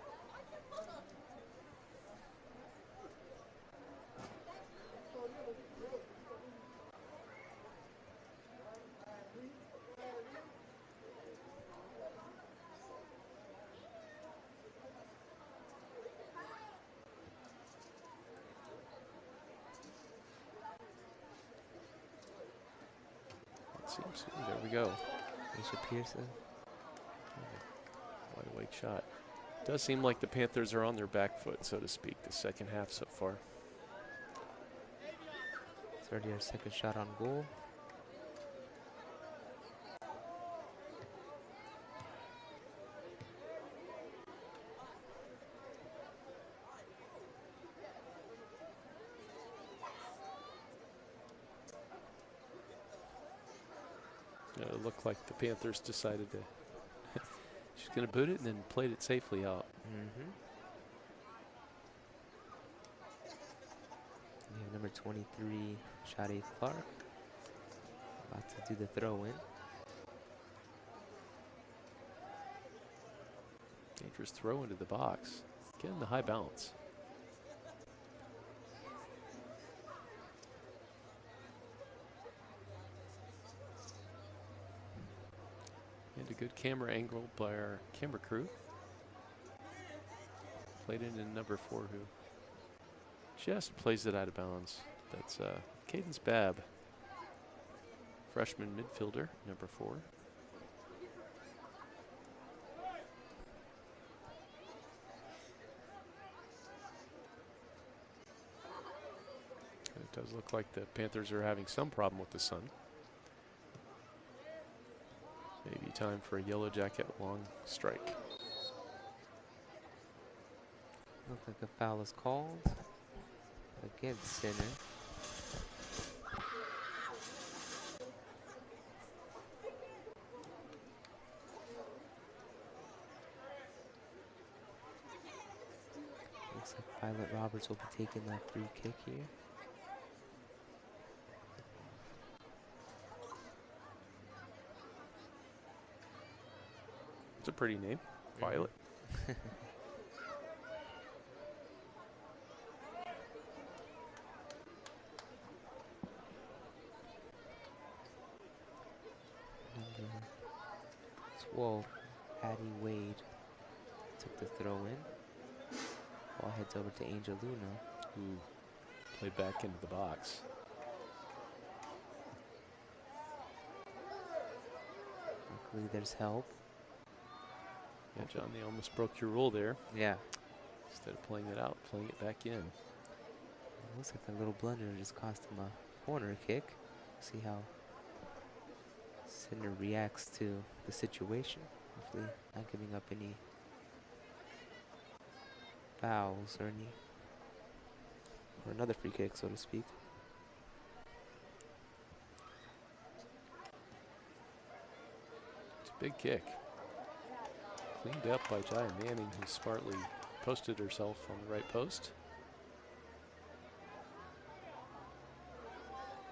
There we go. Aisha Pearson. Wide awake shot. Does seem like the Panthers are on their back foot, so to speak, the second half so far. It's already our second shot on goal. It looked like the Panthers decided to she's going to boot it and then played it safely out. We have number 23, Shadi Clark, about to do the throw-in. Dangerous throw into the box. Getting the high bounce. And a good camera angle by our camera crew. Played it in number 4 who just plays it out of bounds. That's Cadence Babb, freshman midfielder, number 4. It does look like the Panthers are having some problem with the sun. Maybe time for a Yellowjacket long strike. Looks like a foul is called against center. Looks like Violet Roberts will be taking that free kick here. It's a pretty name, Violet. Number 12, Addie Wade took the throw in. Ball heads over to Angel Luna, who played back into the box. Luckily, there's help. Yeah, John, they almost broke your rule there. Yeah. Instead of playing it out, playing it back in. Looks like that little blunder just cost him a corner kick. See how Cinder reacts to the situation. Hopefully not giving up any fouls or another free kick, so to speak. It's a big kick. Cleaned up by Jaya Manning, who smartly posted herself on the right post.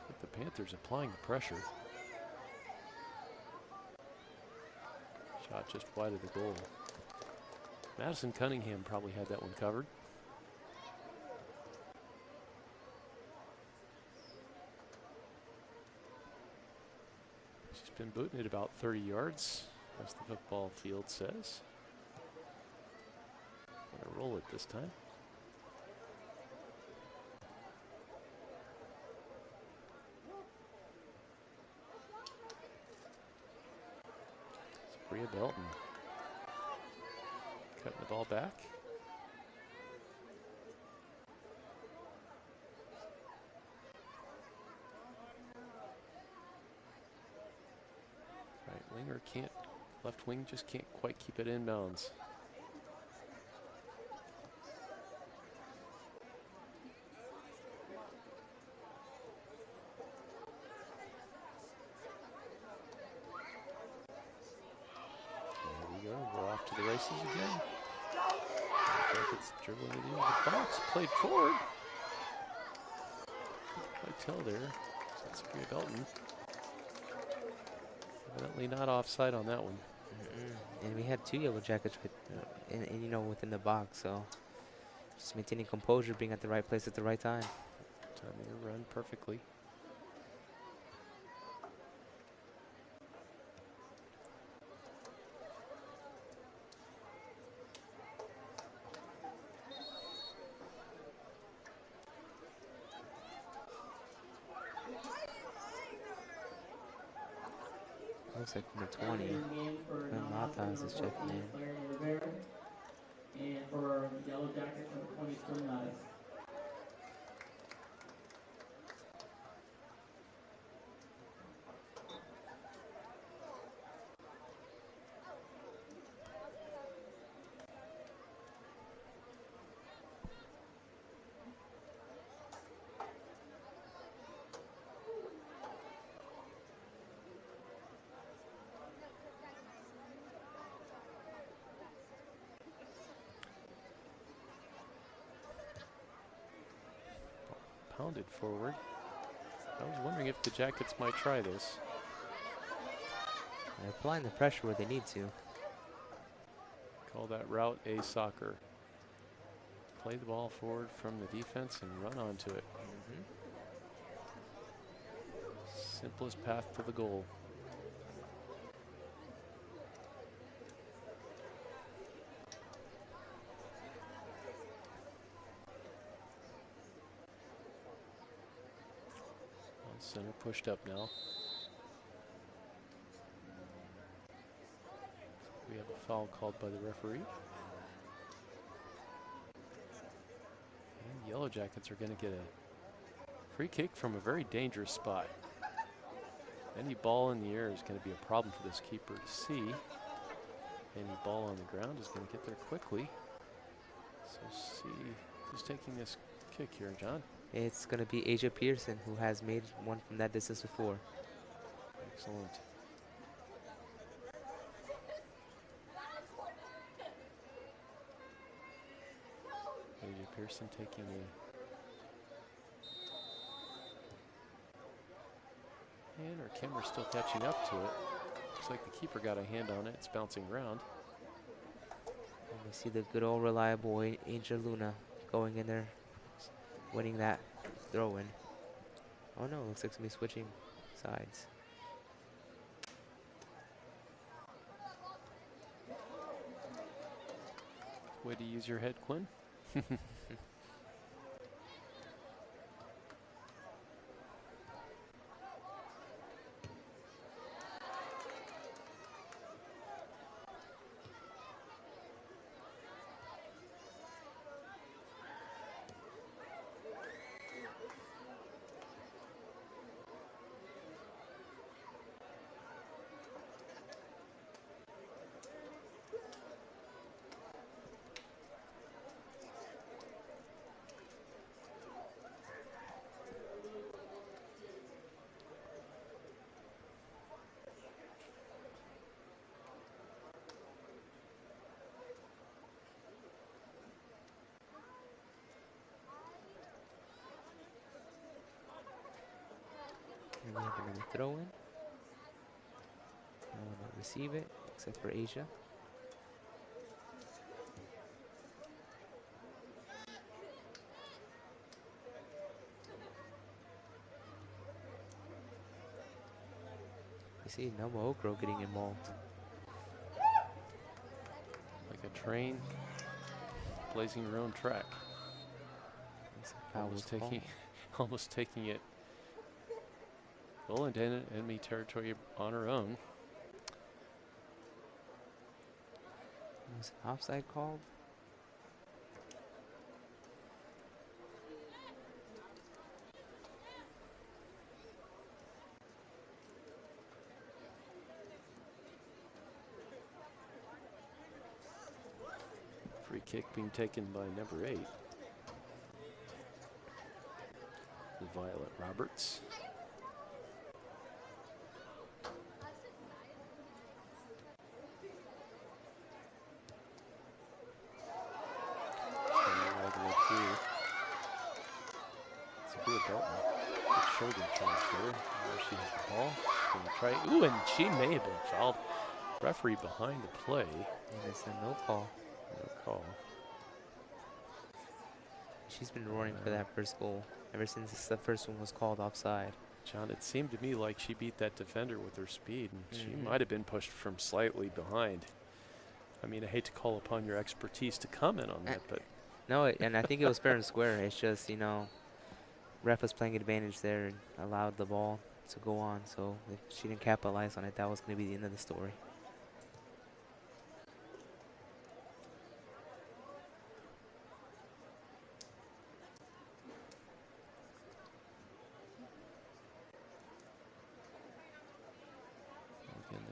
With the Panthers applying the pressure. Shot just wide of the goal. Madison Cunningham probably had that one covered. She's been booting it about 30 yards, as the football field says. Gonna roll it this time. It's Bria Belton cutting the ball back. Right winger can't, left wing just can't quite keep it inbounds. We're off to the races again. Jackets dribbling it into the box, played forward. Couldn't quite tell there. That's Bria Belton. Evidently not offside on that one. And we had 2 Yellowjackets and you know, within the box, so just maintaining composure, being at the right place at the right time. Timing the run perfectly. Looks like number 20. Ben Matas is checking in. And for Yellowjackets, number 20, Quinnies. Pounded forward. I was wondering if the Jackets might try this. They're applying the pressure where they need to. Call that route A soccer. Play the ball forward from the defense and run onto it. Simplest path to the goal. Center pushed up now. We have a foul called by the referee. And Yellowjackets are going to get a free kick from a very dangerous spot. Any ball in the air is going to be a problem for this keeper to see. Any ball on the ground is going to get there quickly. So see who's taking this kick here, John. It's going to be Asia Pearson, who has made one from that distance before. Excellent. Asia Pearson taking and our camera's still catching up to it. Looks like the keeper got a hand on it. It's bouncing around. And we see the good old reliable Angel Luna going in there, winning that throw in. Oh no, looks like somebody's switching sides. Way to use your head, Quinn. And we have another throw in. No one will receive it except for Asia. You see Nomo Okro getting involved. Like a train blazing her own track. Almost taking it well into enemy territory on her own. Was an offside called? Free kick being taken by number 8. Violet Roberts. Sophia Belton. Good shoulder charge there. There she has the ball. Gonna try. Ooh, and she may have been fouled. Referee behind the play. And it's a no call. No call. She's been roaring for that first goal ever since the first one was called offside. John, it seemed to me like she beat that defender with her speed, and she might have been pushed from slightly behind. I mean, I hate to call upon your expertise to comment on that, but... No, and I think it was fair and square. It's just, you know, ref was playing advantage there and allowed the ball to go on. So if she didn't capitalize on it, that was going to be the end of the story.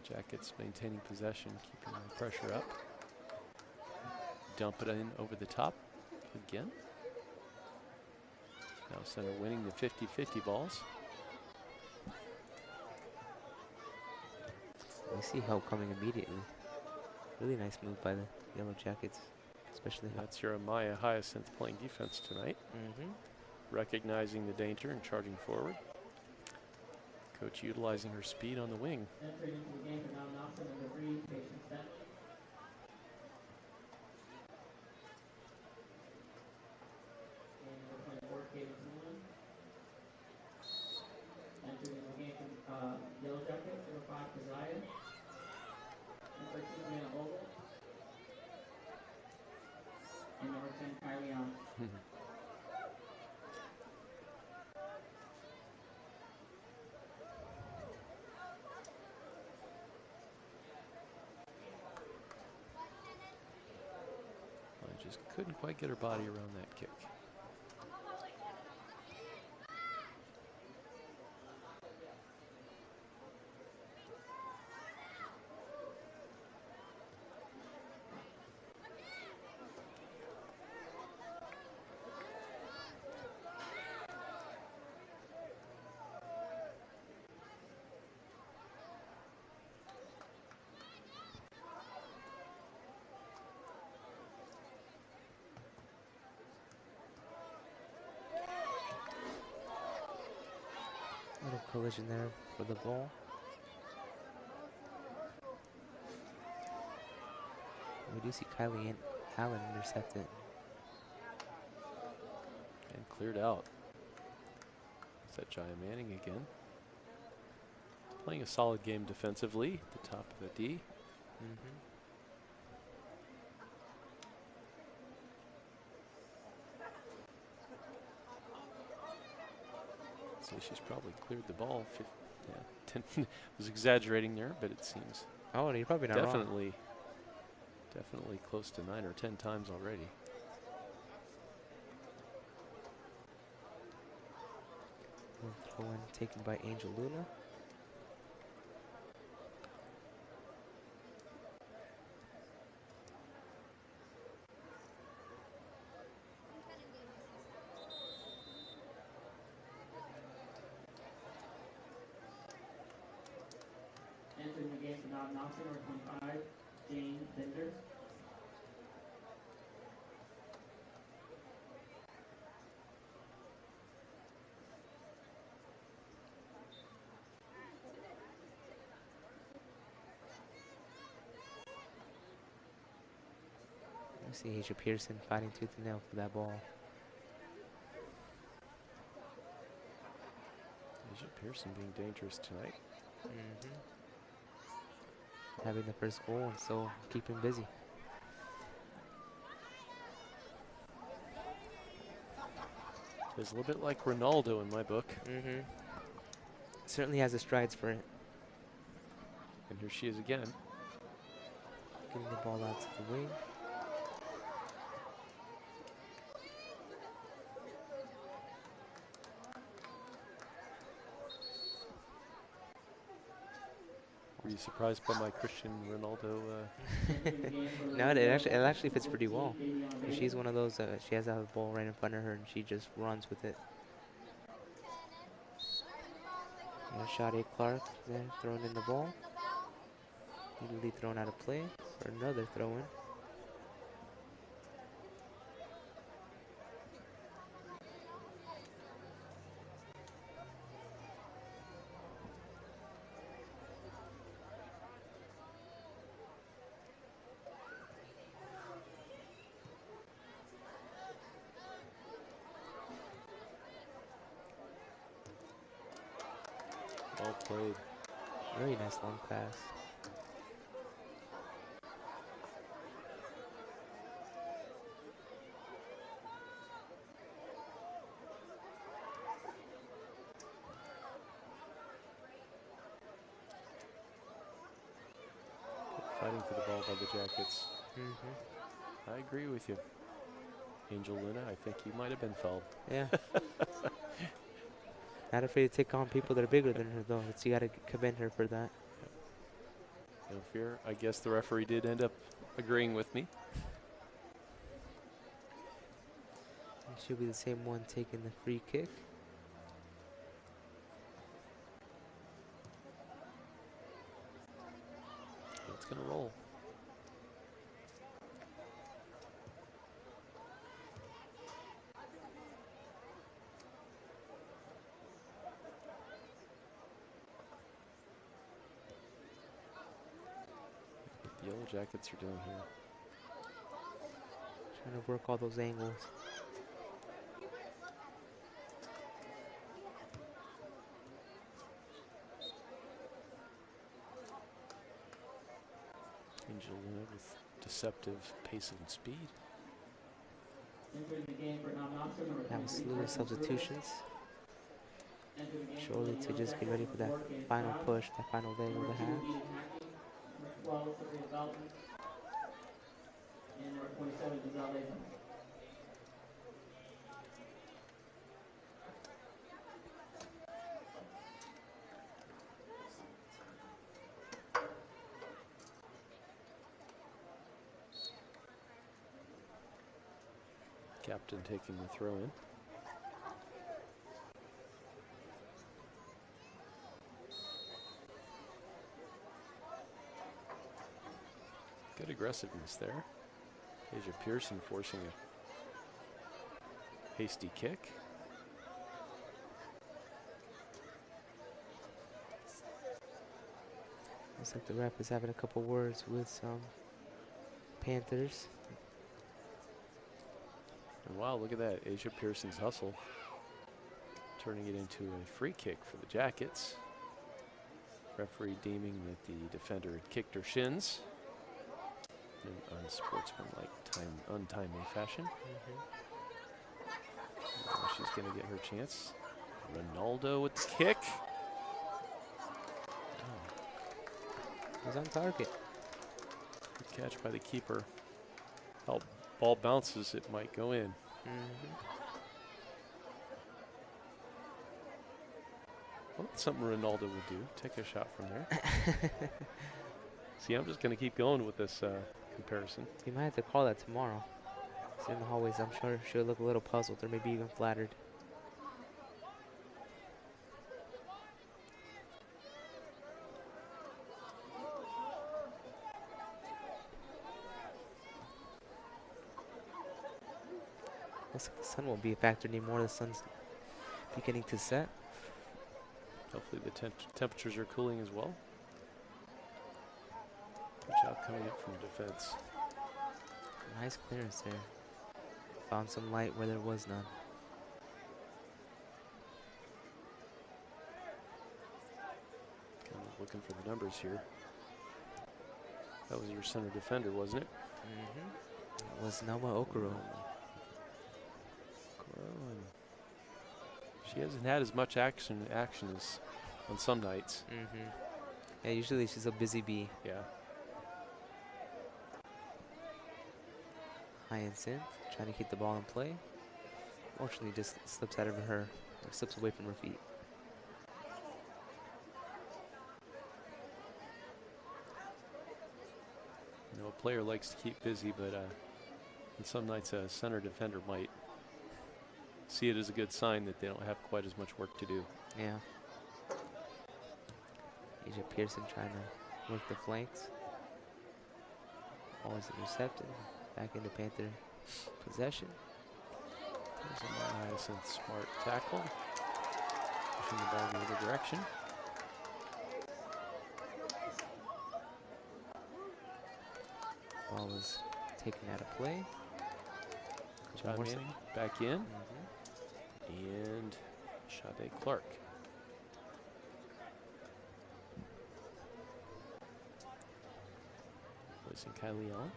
Jackets maintaining possession, keeping the pressure up. Dump it in over the top again. Now Center winning the 50-50 balls. We see help coming immediately. Really nice move by the Yellowjackets, especially. That's your Amaya Hyacinth playing defense tonight. Recognizing the danger and charging forward. Coach utilizing her speed on the wing. Entering into the game for now, Noster, number 3, Patience Bentley. And number 24, Kaden Toolin. Entering into the game for Yellowjackets, number 5, Keziah. Number 2, Brianna Ogle. And number 10, Kylie Allen. Just couldn't quite get her body around that kick. Little collision there for the ball. We do see Kylie Allen intercept it. And cleared out. Is that Jaya Manning again? Playing a solid game defensively at the top of the D. So she's probably cleared the ball. 10 was exaggerating there, but it seems. Oh, you're probably not definitely close to 9 or 10 times already. Throw in taken by Angel Luna. Entering the game for now, Noster, number 25, Jane Bender. See Asia Pearson fighting tooth and nail for that ball. Asia Pearson being dangerous tonight. Having the first goal and still keeping busy. Plays a little bit like Ronaldo in my book. Certainly has the strides for it. And here she is again. Getting the ball out to the wing. Were you surprised by my Christian Ronaldo? No, it actually fits pretty well. 'Cause she's one of those. She has a ball right in front of her, and she just runs with it. Shadi Clark there throwing in the ball. Immediately thrown out of play for another throw in. Well played. Very nice long pass. Fighting for the ball by the Jackets. I agree with you. Angel Luna, I think you might have been fouled. Yeah. Not afraid to take on people that are bigger than her, though. You got to commend her for that. No fear. I guess the referee did end up agreeing with me. And she'll be the same one taking the free kick. It's going to roll. The Yellowjackets are doing here. Trying to work all those angles. Angel Luna with deceptive pace and speed. Now a slew of substitutions. Surely to just get ready for that final push, that final leg of the half. And number 27, Giselle Latham. Captain taking the throw in. Good aggressiveness there. Asia Pearson forcing a hasty kick. Looks like the ref is having a couple words with some Panthers. And wow, look at that. Asia Pearson's hustle. Turning it into a free kick for the Jackets. Referee deeming that the defender had kicked her shins in unsportsmanlike, untimely fashion. Now she's going to get her chance. Ronaldo with the kick. He's on target. Good catch by the keeper. How ball bounces, it might go in. Well, that's something Ronaldo would do. Take a shot from there. See, I'm just going to keep going with this comparison. You might have to call that tomorrow. See in the hallways, I'm sure she'll look a little puzzled or maybe even flattered. Looks like the sun won't be a factor anymore. The sun's beginning to set. Hopefully the temperatures are cooling as well. Good job coming up from defense. Nice clearance there. Found some light where there was none. Kind of looking for the numbers here. That was your center defender, wasn't it? Mm-hmm. It was Noma Okoro. And she hasn't had as much action as on some nights. Mm-hmm. Yeah, usually she's a busy bee. Yeah. Hyacinth trying to keep the ball in play. Fortunately, just slips out of her, or slips away from her feet. You know, a player likes to keep busy, but on some nights a center defender might see it as a good sign that they don't have quite as much work to do. Yeah. Asia Pearson trying to work the flanks. Ball is intercepted. Back into Panther possession. There's a Hyacinth smart tackle. Pushing the ball in the other direction. Ball was taken out of play. John Manning back in. And Sade Clark. Placing Kylie Allen.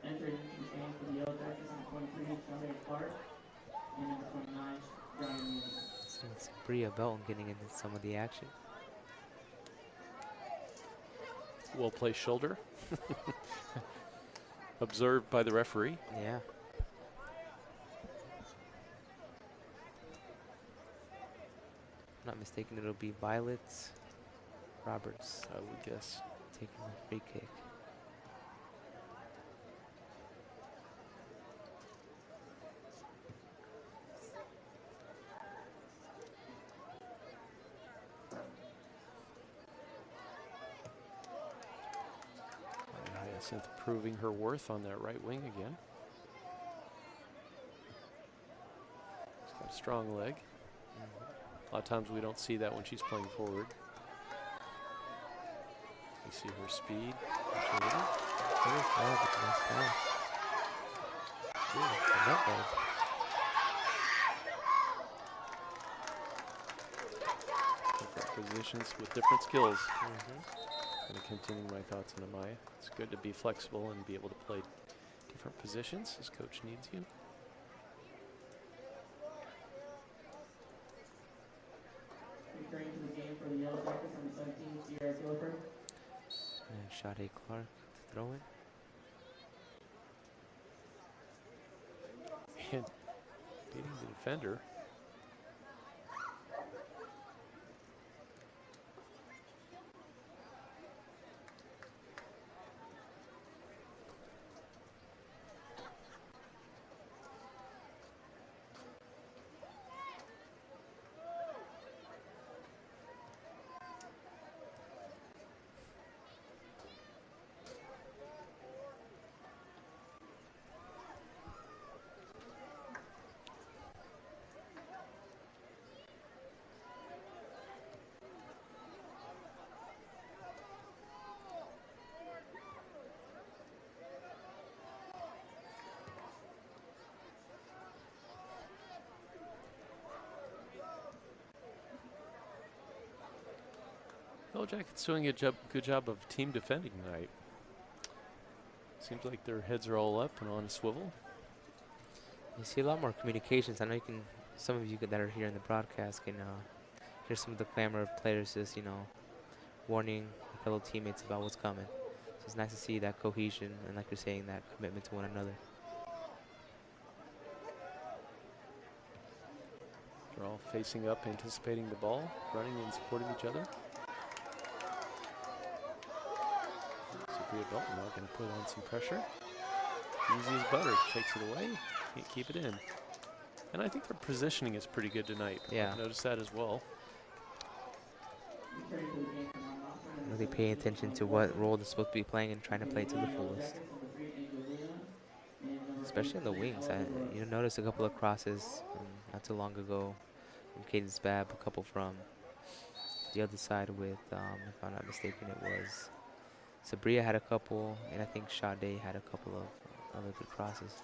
Entering into the game for the Yellowjackets, number 23, Sade Clark, and number 29, Brian Manning. So it's Bria Belton getting into some of the action. Well placed shoulder. Observed by the referee. Yeah. If I'm not mistaken, it'll be Violet Roberts, I would guess. taking the free kick. Hyacinth proving her worth on that right wing again. She's got a strong leg. A lot of times we don't see that when she's playing forward. You see her speed. Different positions with different skills. Going to continue my thoughts on Amaya. It's good to be flexible and be able to play different positions as coach needs you. Returning to the game for the Yellowjackets, number 17, Sierra Gilbert. And Sade Clark to throw in. And beating the defender. Yellowjackets doing a good job of team defending tonight. Seems like their heads are all up and on a swivel. You see a lot more communications. I know you can, some of you that are here in the broadcast can hear some of the clamor of players just, warning fellow teammates about what's coming. So it's nice to see that cohesion and, like you're saying, that commitment to one another. They're all facing up, anticipating the ball, running and supporting each other. Bria Belton now going to put on some pressure. Easy as butter, takes it away, can't keep it in. And I think their positioning is pretty good tonight. Yeah. I've noticed that as well. Really pay attention to what role they're supposed to be playing and trying to play to the fullest. Especially in the wings. You noticed a couple of crosses not too long ago from Cadence Babb, a couple from the other side with, if I'm not mistaken, it was Sabria had a couple, and I think Sade had a couple of other good crosses.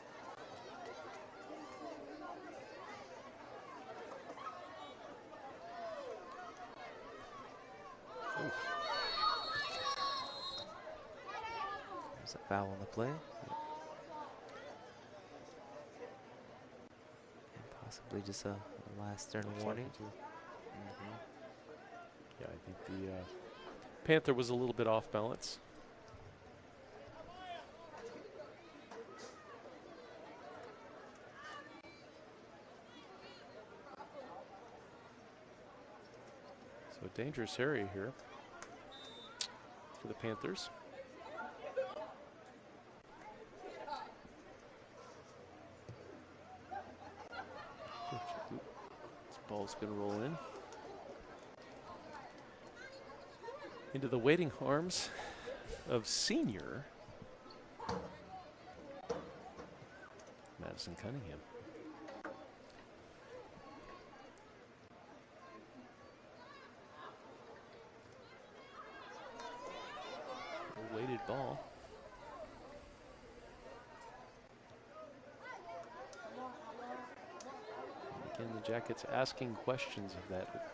There's a foul on the play. And possibly just a last stern warning. Yeah, I think the Panther was a little bit off balance. So a dangerous area here for the Panthers. This ball's going to roll in. Into the waiting arms of senior Madison Cunningham. A weighted ball. Again, the Jackets asking questions of that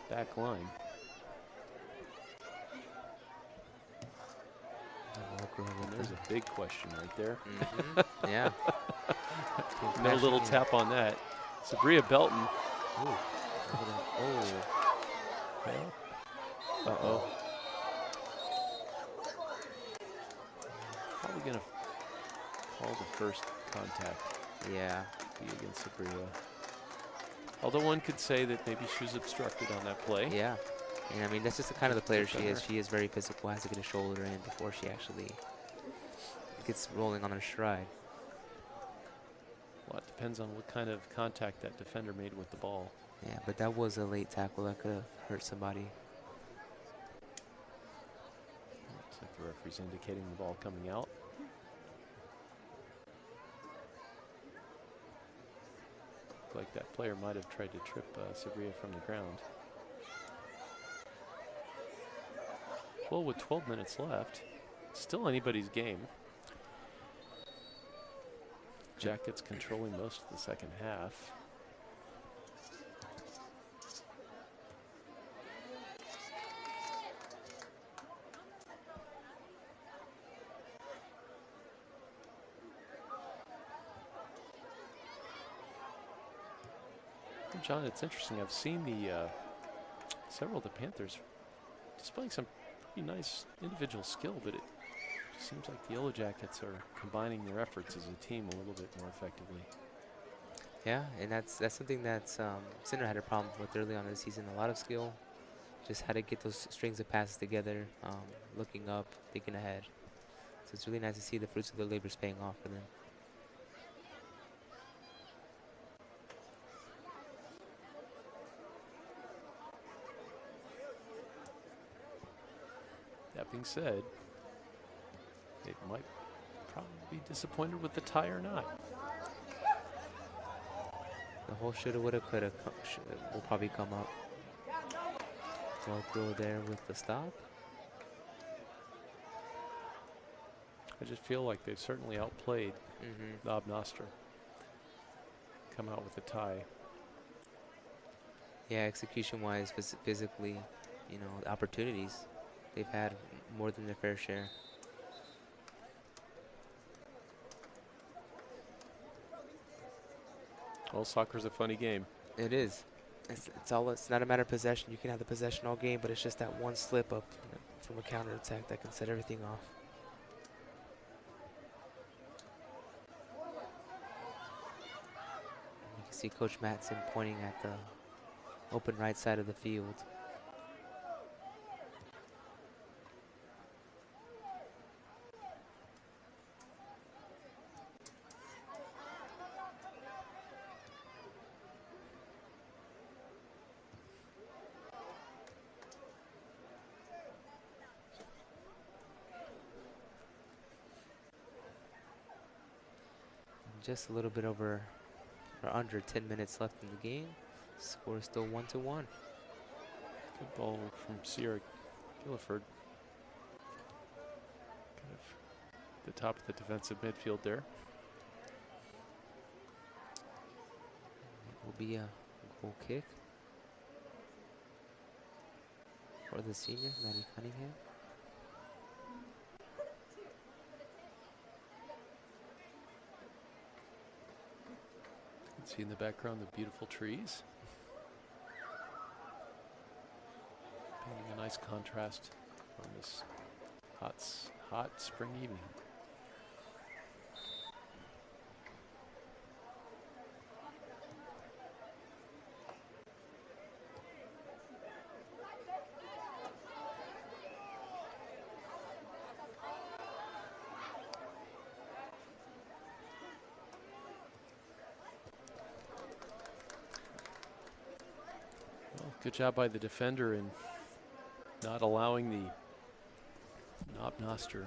back line. And there's a big question right there. Yeah. No little tap on that. Sabria Belton. Ooh. Uh-oh. Probably going to call the first contact. Yeah. Be against Sabria. Although one could say that maybe she was obstructed on that play. Yeah. And I mean, that's just the kind of the player she is. She is very physical, has to get a shoulder in before she actually gets rolling on her stride. Well, it depends on what kind of contact that defender made with the ball. Yeah, but that was a late tackle that could have hurt somebody. Looks like the referee's indicating the ball coming out. Looked like that player might have tried to trip Sabria from the ground. Well, with 12 minutes left, still anybody's game. Jackets controlling most of the second half. John, it's interesting. I've seen the several of the Panthers displaying some pretty nice individual skill, but it seems like the Yellowjackets are combining their efforts as a team a little bit more effectively. Yeah, and that's something that Cinder had a problem with early on in the season. A lot of skill, just how to get those strings of passes together, looking up, thinking ahead. So it's really nice to see the fruits of their labors paying off for them. That being said, it might probably be disappointed with the tie or not. The whole shoulda, woulda, coulda will probably come up. Well throw there with the stop. I just feel like they've certainly outplayed Bob Noster. Come out with a tie. Yeah, execution-wise, physically, you know, the opportunities, they've had more than their fair share. Well, soccer's a funny game. It is. It's not a matter of possession. You can have the possession all game, but it's just that one slip up from a counterattack that can set everything off. You can see Coach Matson pointing at the open right side of the field. Just a little bit over or under 10 minutes left in the game. Score is still 1-1. Good ball from Sierra Gilliford. the top of the defensive midfield there. It will be a goal kick for the senior, Maddie Cunningham. You can see in the background the beautiful trees. Painting a nice contrast on this hot spring evening. Well, good job by the defender in not allowing the Noster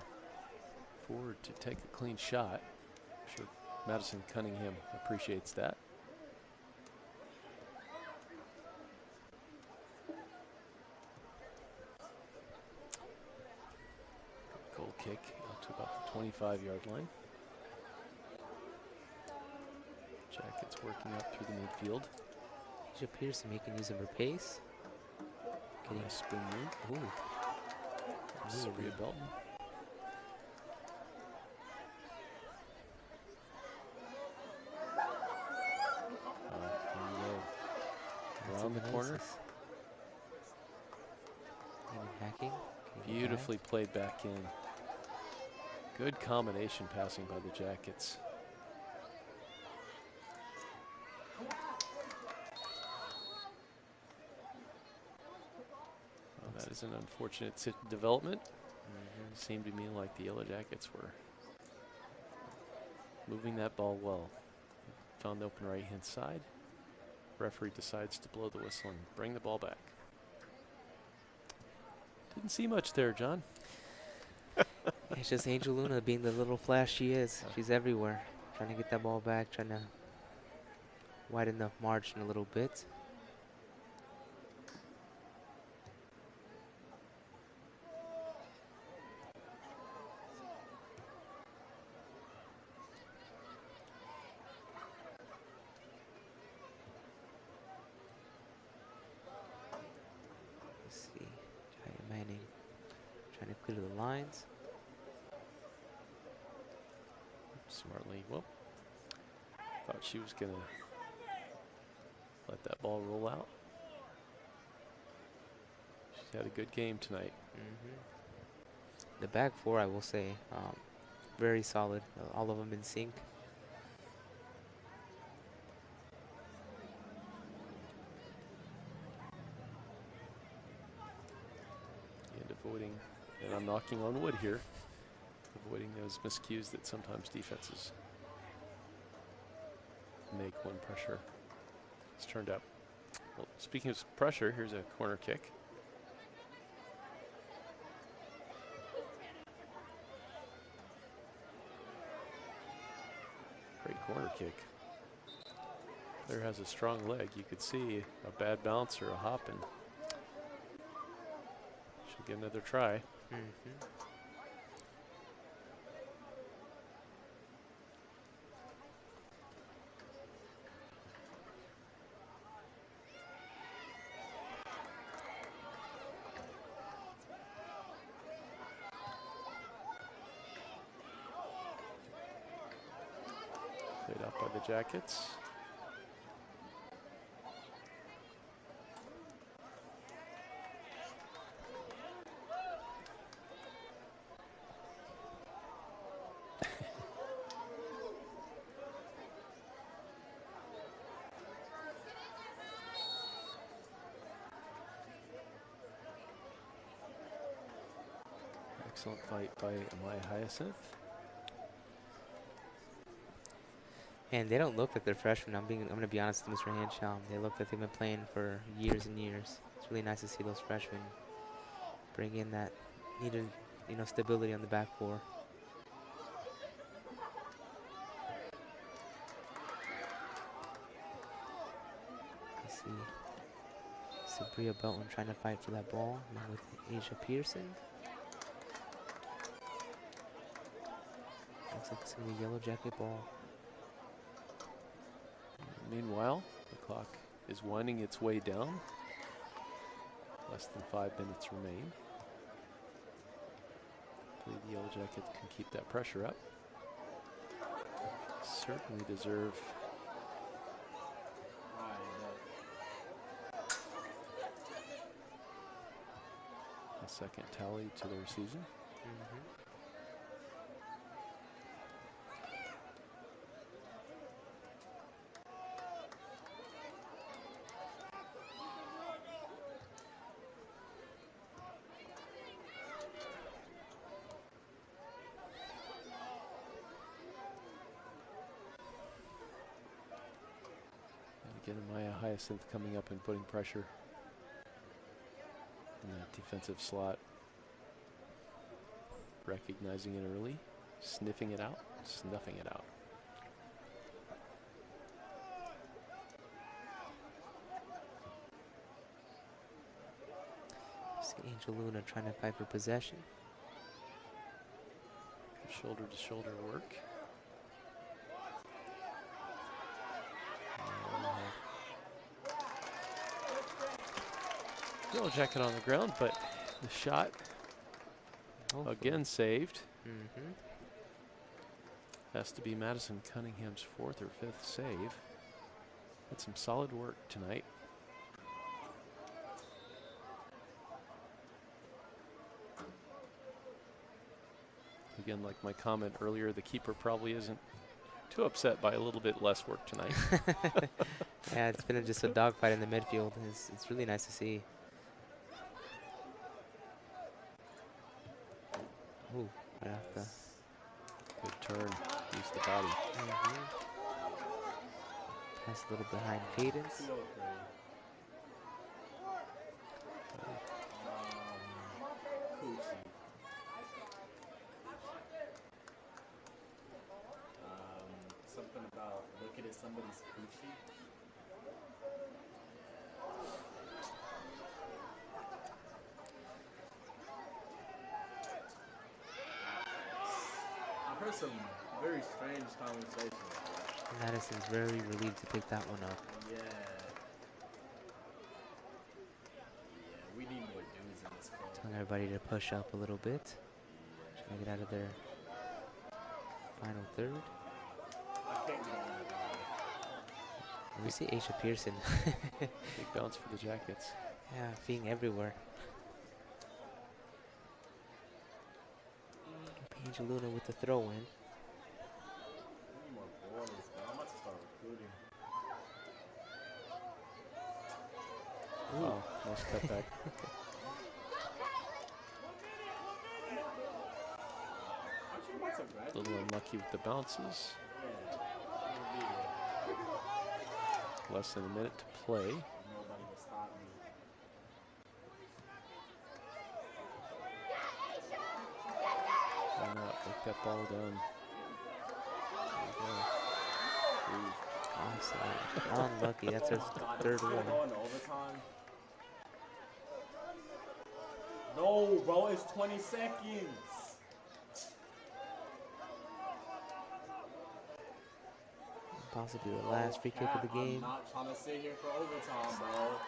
forward to take a clean shot. I'm sure Madison Cunningham appreciates that. Goal kick out to about the 25-yard line. Jackets working up through the midfield. Asia Pearson making use of her pace. Getting a spin move. Ooh. Sabrina Belton. Around the corner. Hacking. Beautifully played back in. Good combination passing by the Jackets. Well, that is an unfortunate development. Seemed to me like the Yellowjackets were moving that ball well. Found the open right-hand side. Referee decides to blow the whistle and bring the ball back. Didn't see much there, John. It's just Angel Luna being the little flash she is. She's everywhere. Trying to get that ball back, trying to widen the margin a little bit. Let's see. Jaya Manning trying to clear the lines. Smartly, well, thought she was going to let that ball roll out. She's had a good game tonight. The back four, I will say, very solid. All of them in sync. And avoiding, and I'm knocking on wood here, avoiding those miscues that sometimes defenses make when pressure is turned up. Well, speaking of pressure, here's a corner kick. Great corner kick. Player has a strong leg. You could see a bad bounce or a hop and she'll get another try. Played out by the Jackets. Excellent fight by Amaya Hyacinth. And they don't look like they're freshmen. I'm gonna be honest with Mr. Hansham. They look like they've been playing for years and years. It's really nice to see those freshmen bring in that needed, stability on the back four. I see Sabria Belton trying to fight for that ball along with Asia Pearson. Looks like it's going to be Yellowjacket ball. Meanwhile, the clock is winding its way down. Less than 5 minutes remain. Hopefully the Yellowjackets can keep that pressure up. Certainly deserve a second tally to their season. Again, Maya Hyacinth coming up and putting pressure in that defensive slot. Recognizing it early, sniffing it out, snuffing it out. See Angel Luna trying to fight for possession. Shoulder to shoulder work. Yellowjacket on the ground, but the shot again saved. Has to be Madison Cunningham's 4th or 5th save. Had some solid work tonight. Again, like my comment earlier, the keeper probably isn't too upset by a little bit less work tonight. Yeah, it's been just a dogfight in the midfield. It's really nice to see. Ooh, right off the... Good turn, use the body. Pass a little behind cadence. Something about looking at somebody's coochie. I've heard some very strange conversations. Madison's very relieved to pick that one up. Yeah. We need more dudes in this club. Telling everybody to push up a little bit. Trying to get out of their final third. We see Aisha Pearson. Big bounce for the Jackets. Yeah, being everywhere. Angel Luna with the throw in. Wow, nice cutback. A little unlucky with the bounces. Less than a minute to play. Why not make that ball down? Offside. Unlucky. That's our third one. No, bro, it's 20 seconds. Possibly the last free kick of the game. I'm not trying to sit here for overtime, bro.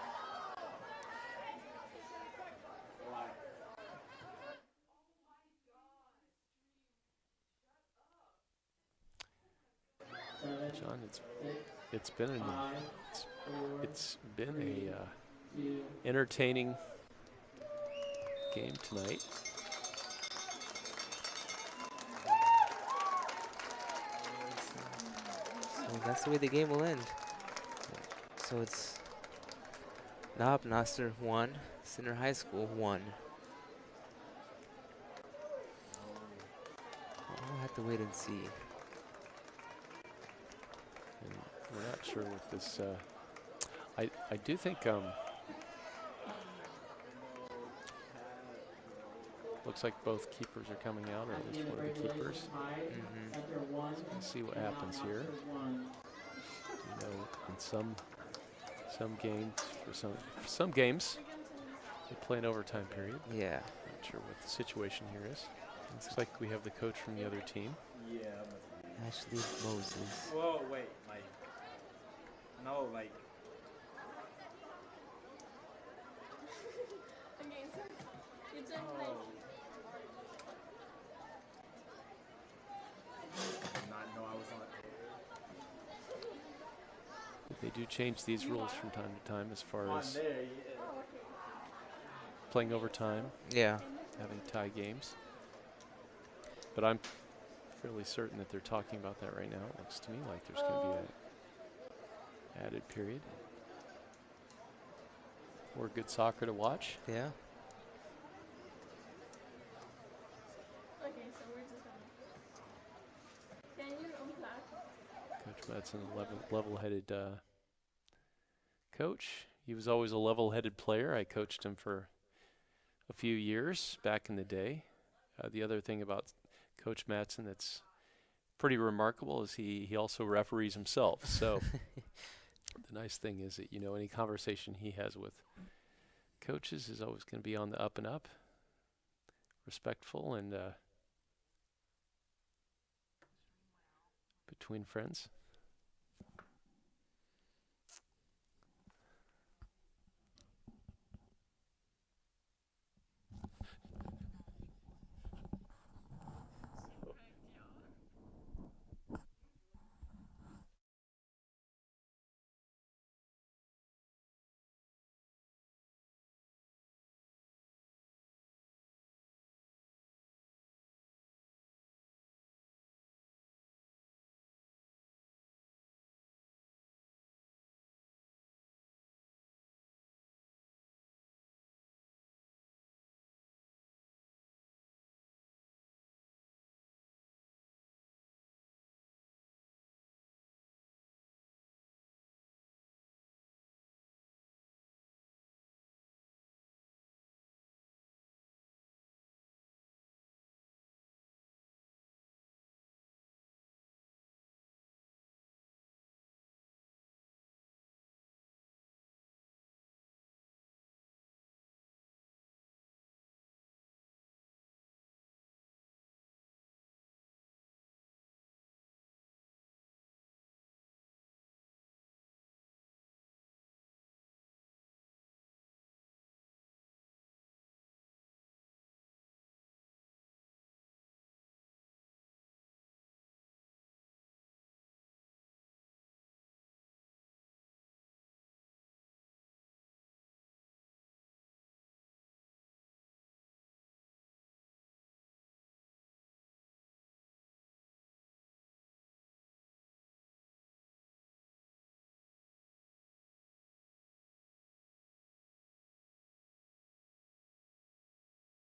John, it's been a entertaining game tonight. So that's the way the game will end. So it's Noster 1, Center High School 1. We'll have to wait and see. And we're not sure what this. I do think looks like both keepers are coming out, or at least one of the keepers. Let's see what happens here. You know, in some games, for some games, they play an overtime period. Yeah. Not sure what the situation here is. Looks like we have the coach from the other team. Yeah, Ashley Moses. Whoa, wait, like, no, like. Okay, so you just Did not know I was on They do change these rules from time to time as far on as there. Yeah. playing overtime, Yeah. having tie games. But I'm fairly certain that they're talking about that right now. It looks to me like there's going to be an added period. More good soccer to watch. Yeah. Okay, so we're just gonna. Can you unplug? Coach Madsen, a level-headed coach. He was always a level-headed player. I coached him for a few years back in the day. The other thing about Coach Madsen that's pretty remarkable is he also referees himself. So the nice thing is that, you know, any conversation he has with coaches is always going to be on the up and up, respectful and between friends.